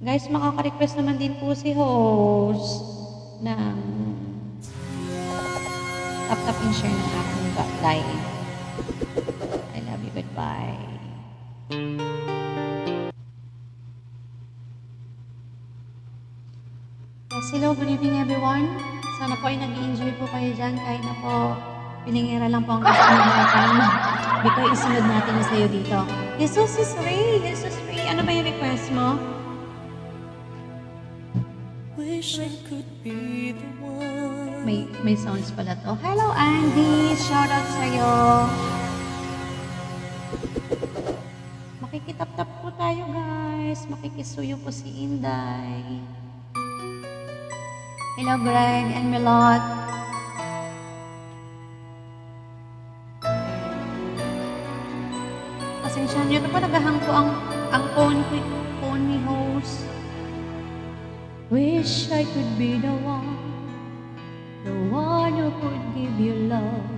Guys, makaka-request naman din po si host ng tap and share ng aking live. I love you. Goodbye. Yes, hello. Good evening, everyone. Sana po ay nag-enjoy po kayo dyan. Kahit na po, pinangyera lang po ang gusto ng natin. Bikoy, isunod natin na sa'yo dito. Jesus is Ray. Jesus Ray. Ano ba yung request mo? Wish I could be the one. May sounds pala to. Hello, Andy. Shoutout sa'yo. Makikitap-tap po tayo, guys. Makikisuyo po si Inday. Hello, Greg and Milot. Pasensya niyo na po, naghahang po ang phone ni host. Wish I could be the one who could give you love,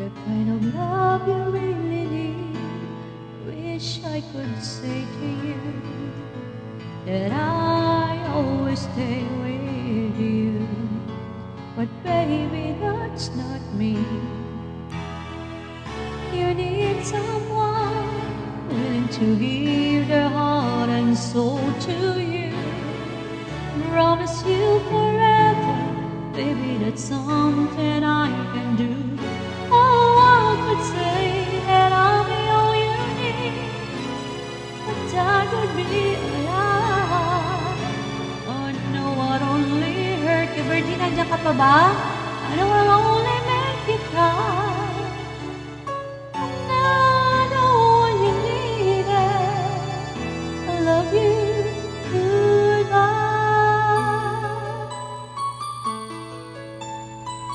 the kind of love you really need. Wish I could say to you that I always stay with you, but baby, that's not me. You need someone willing to give their heart and soul to you. Promise you forever, baby, that's something I can do. Oh, I could say that I'll be all you need, but that would be a lie. Oh no, I'd only hurt you. Virgin, nandiyan ka pa ba? I know I'll only make you cry. And I know what you needed. I love you.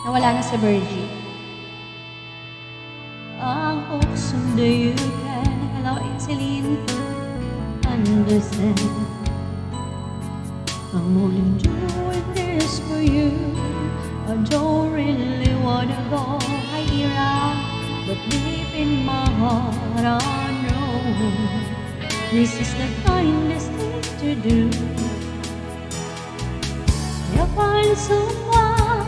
Nawala na si Virgie. I hope someday you can, hello Celine, understand. I'm only doing this for you. I don't really wanna go, hi Ira, but deep in my heart I know this is the kindest thing to do. You'll find someone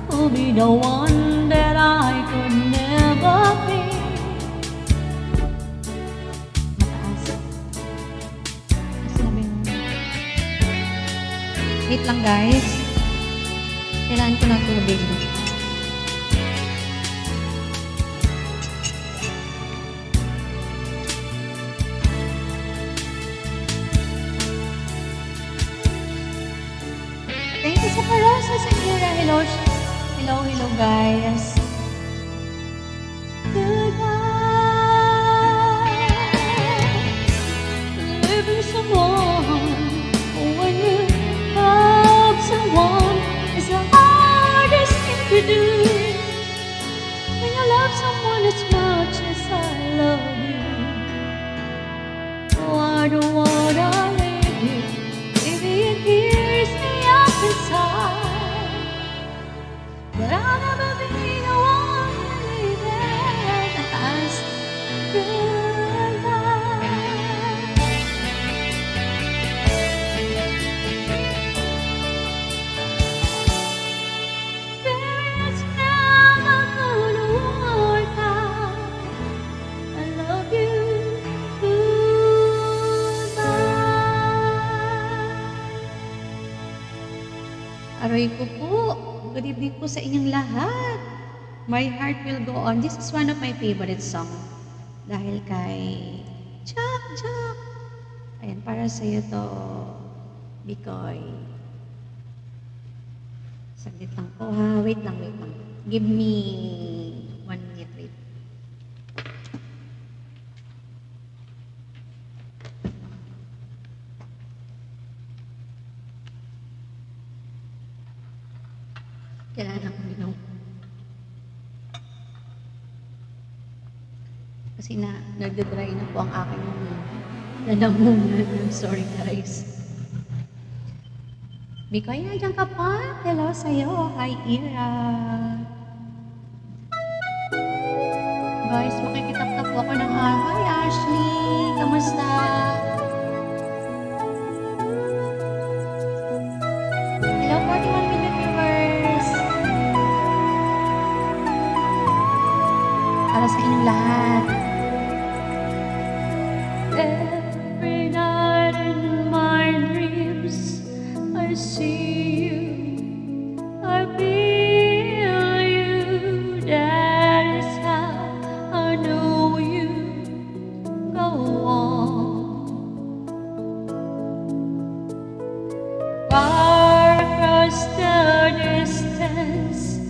who'll be the one that I could never be. Mataas. Sabi mo. Wait lang guys. Kailangan ko ng tubig. Thank you sa parasa sa Kira. Hello. Hello guys. Goodbye. Living someone when you love someone is the hardest thing to do. When you love someone as much as I love you, oh, I don't wanna leave you. Maybe it tears me up inside. But I'll never be the one to leave it as goodbye. Baby, it's never gonna work out. I love you. Goodbye. Aray ko po. Good evening po sa inyong lahat. My Heart Will Go On. This is one of my favorite song. Dahil kay Chak Chak. Ayan, para sa iyo to, Bikoy. Saglit lang po ha. Wait lang. Give me 1 minute. Wait. Kailangan akong minom. Kasi nagdadry na po ang aking lalamunan. I'm sorry guys. Bikoy, nandiyan ka pa? Hello sa'yo. Hi, Ira. Guys, makikitap-tap ako ng hi, Ashley. Kamusta? Para sa inyong lahat. Every night in my dreams, I see you, I feel you. That is how I know you. Go on. Far across the distance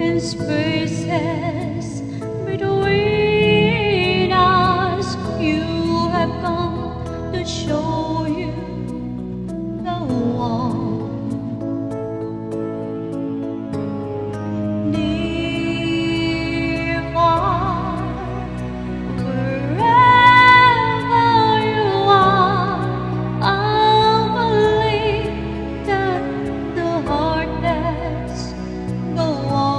and spaces between us, you have come to show you. Go on. Near, far, wherever you are, I believe that the heart does go on.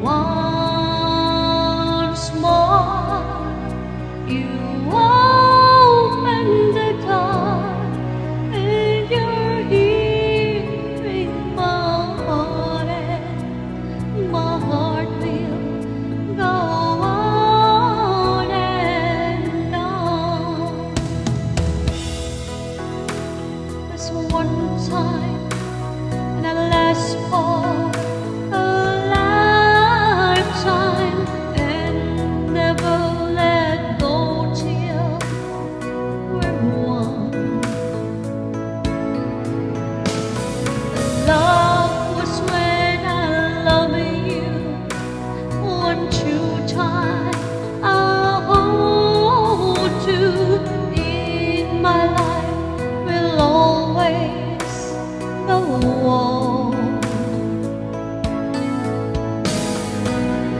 Once more, you open the door, and you're hearing my heart, and my heart will go on and on. This one time, and I last for a lifetime, and never let go till we're one. Love was when I love you. One true time I hold to in my life will always go on.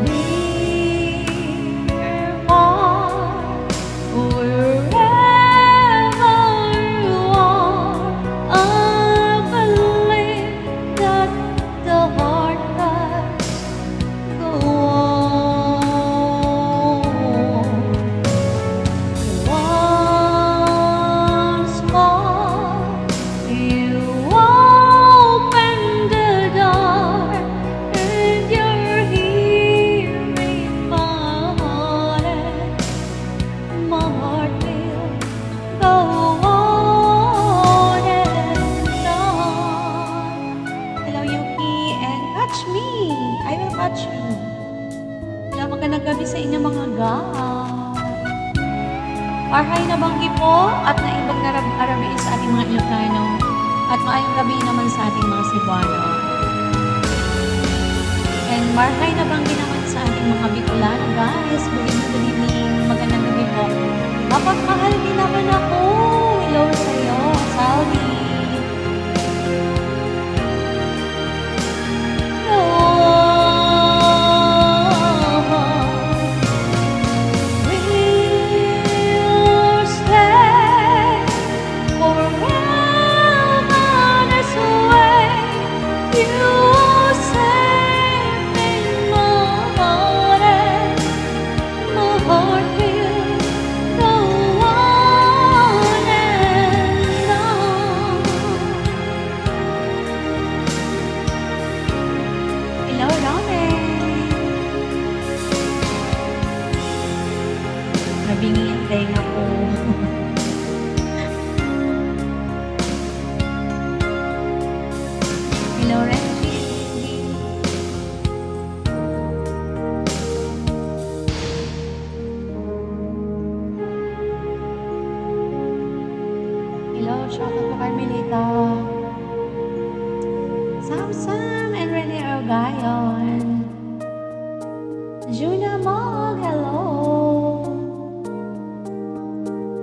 Near, far, wherever you are, I believe that the heart does go on. Once more, you open the door, and you're hearing my heart, and my heart will go on and on. Hello, Yuki, and catch me. I will catch you. Hello, magandang gabi sa inyo mga God. Parhay na banggi po at naibag na arabiin sa ating mga Ilocano at maayong gabi naman sa ating mga Cebuano. And marhay na banggi naman sa ating mga Bicolano, guys. Good evening, magandang gabi po. Mapagmahal din naman ako. Hello sa'yo, Salvi. We'll stay forever this way. You are safe in my heart, and my heart will go on and on. Hello, Romy. Nabingi ang tenga ko. Hello, Reggie. Hello, shout out to Carmelita. Samsam and Rene Argayon. Juna Mog, hello.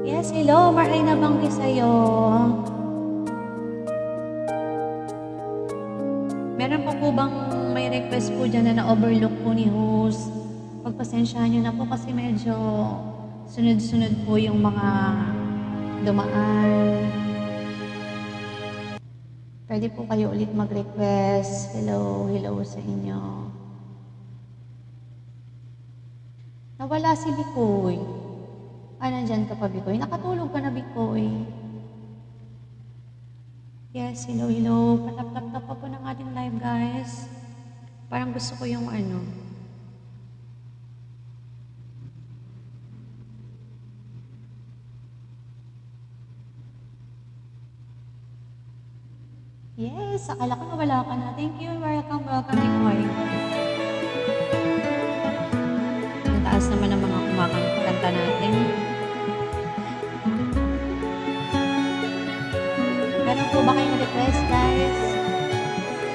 Yes, hello. Maray na banggi sa'yo. Meron pa po bang may request po dyan na na-overlook po ni host? Pagpasensyahan nyo na po kasi medyo sunod-sunod po yung mga dumaan. Pwede po kayo ulit mag-request. Hello, hello sa inyo. Nawala si Bikoy. Nandyan ka pa, Bikoy? Nakatulog ka na, Bikoy? Yes, hello, hello. Patap-tap-tap pa po ng ating live, guys. Parang gusto ko yung ano. Yes, akala ko nawala ka na. Thank you, welcome, Nicole. Ang taas naman ng mga kumakanta natin. Meron po ba kayong request, guys?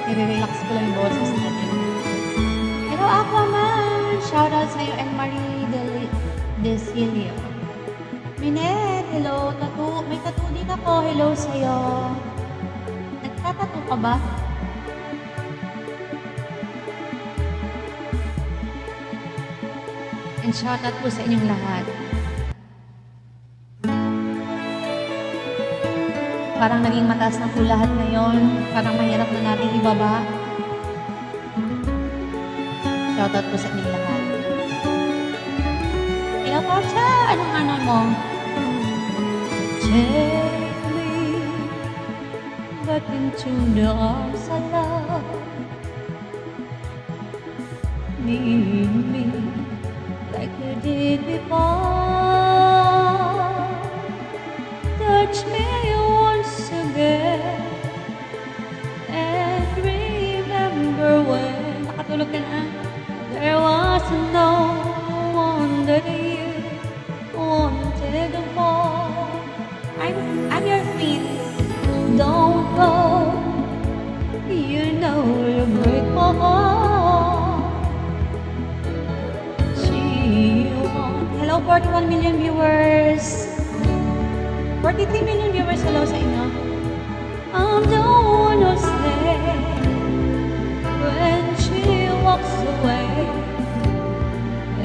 I-relax ko lang yung boses natin. Hello, Aquaman! Shoutout sa'yo and Marie Desilio. Minette, hello. May tattoo din ako. Hello sa'yo. Nagtatattoo ka ba? And shoutout po sa inyong lahat. Parang naging mataas na po lahat ngayon. Parang mahirap na natin ibaba. Shoutout po sa inyong lahat. Hello po siya! Anong ano mo? Take me back into the arms of love. Need me like you did before. Touch me once again and remember when nakatulog ka na. There was no one that you wanted more. I'm your queen. Don't go. You know you break my heart. Hello, 41 million viewers. 43 million viewers, hello sa inyo. I'm the one who's there when she walks away.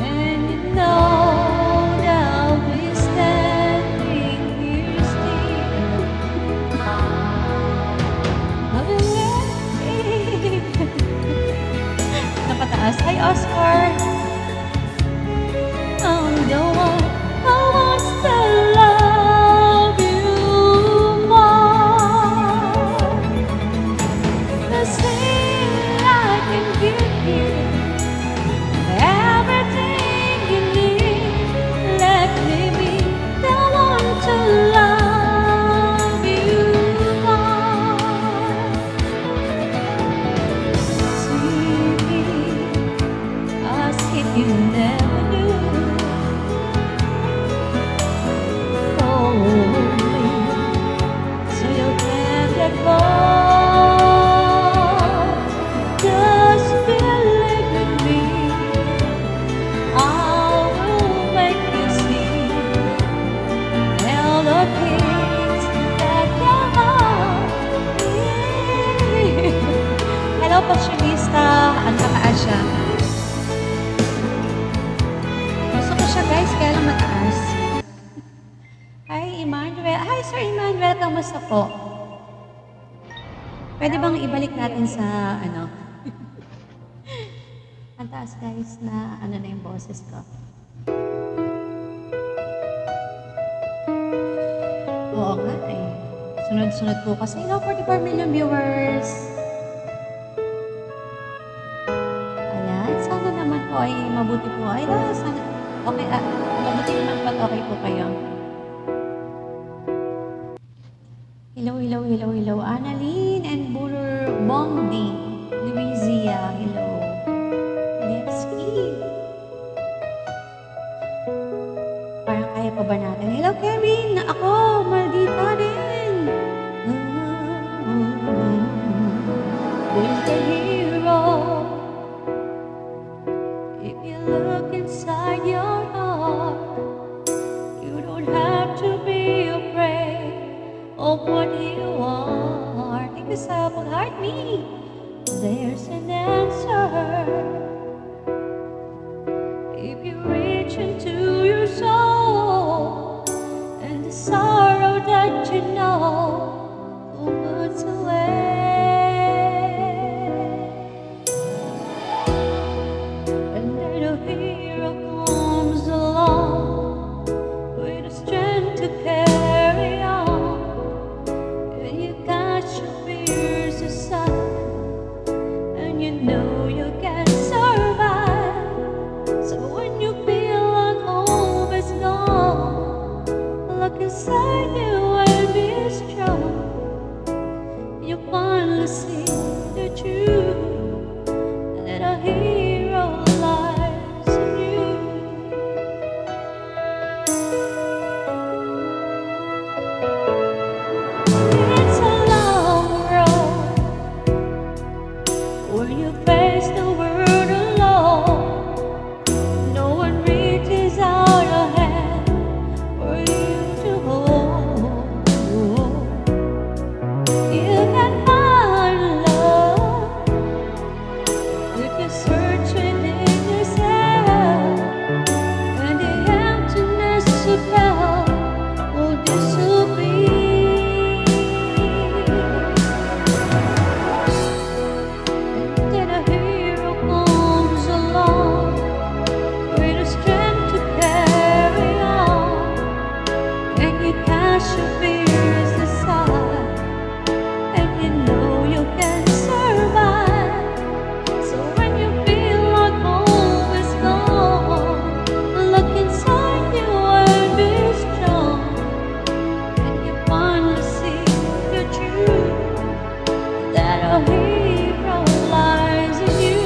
And you know that we standing here still. I've been waiting. Napataas. Hi, Oscar. I'm the one who wants to love you more. The same I can give you everything you need. Let me be the one to love you more. See me as if you never knew. So you can let go. Just believe in me. I will make you see all the things that your heart needs. Hello, Passionista. Ang mataas siya. Gusto ko siya, guys, kaya lang mataas. Hi, Emmanuel. Hi, Sir Emmanuel. Kamusta po? Pwede bang ibalik natin sa, ano? Ang taas, guys, na ano na yung boses ko. Oo nga eh. Sunod-sunod po kasi. Hello, 44 million viewers. Ayan. Sana naman po ay mabuti po. Ay, sana. Okay, mabuti naman po at okay po kayo. Hello, hello, hello, hello. Annalyn and Bondi. Louisia, hello. Let's eat. Parang kaya pa ba natin? Hello, Kevin. Ako, maldita rin. There's the hero. If you look inside your heart, you don't have to be afraid of what you are. Thank you sa pag-heart me. There's an answer. If you reach into your soul and the sorrow that you know will put away. And then a hero comes along with the strength to carry on. And you cast your fears aside and you know you can survive. So when you feel like hope is gone, look inside you and be strong. You finally see the truth, that a hero lies in you. It's a long road where you face the world alone. No one reaches out a hand for you to hold. You can find love if you search within yourself, and the emptiness you felt will disappear. Then a hero comes along with the strength to carry on, and you cast your fears aside, and you know you can survive. So when you feel like hope is gone, look inside you and be strong, and you finally see the truth, that a hero lies in you.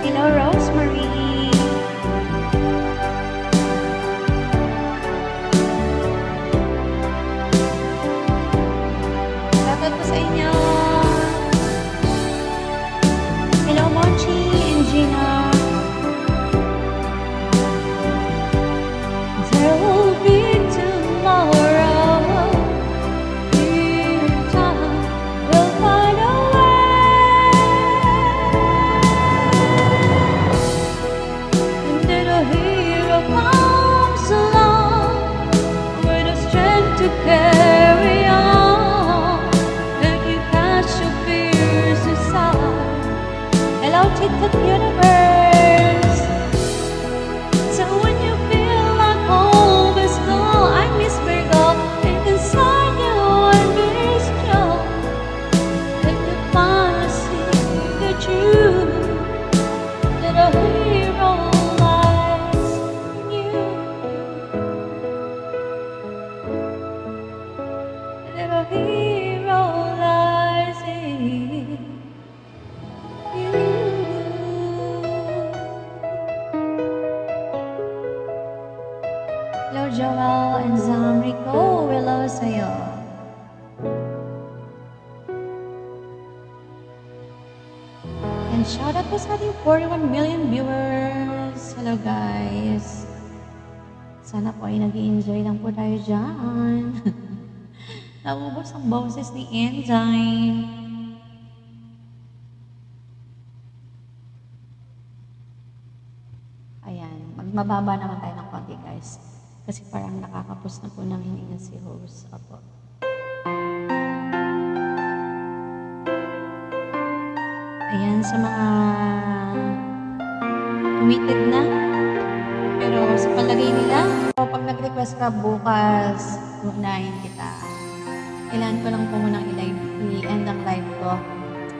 Hello, Rosemary. Shoutout po sa inyo. Hello, Mochi and Gina. There will be tomorrow. In time, we'll find a way. And then a hero comes along with the strength to carry on, and you cast your fears aside. Hello, TikTok universe. So when you feel like hope is gone, I miss Virgo, and inside you and be strong, and you finally see the truth, that a hero lies in you, that a hero lies in you. Hello, Joel and Zamrico. Hello sa'yo. And shout out po sa ating 41 million viewers. Hello, guys. Sana po ay nag-i-enjoy lang po tayo dyan. Naubos ang boses ni Enzyme. Ayan, magmababa naman tayo ng konti, guys. Kasi parang nakakapos na po ng hininga si host. Apo. Ayan, sa mga committed na. Pero sa palagay nila, pag nag-request ka bukas, unahin kita. Kailangan ko lang po munang i-end ang live ko.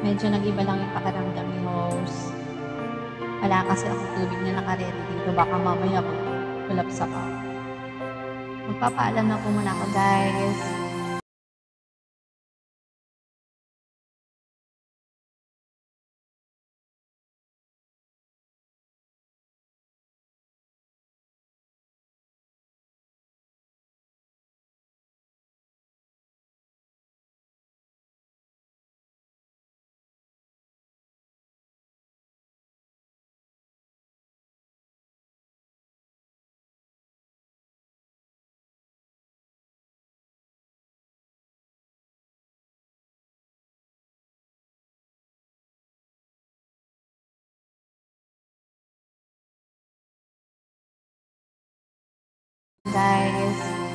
Medyo nag-iba lang yung pakiramdam ni host. Wala kasi ako tubig na nakaredy dito. Baka mamaya mag-collapse ako. Magpapaalam na po muna ako, guys. Guys.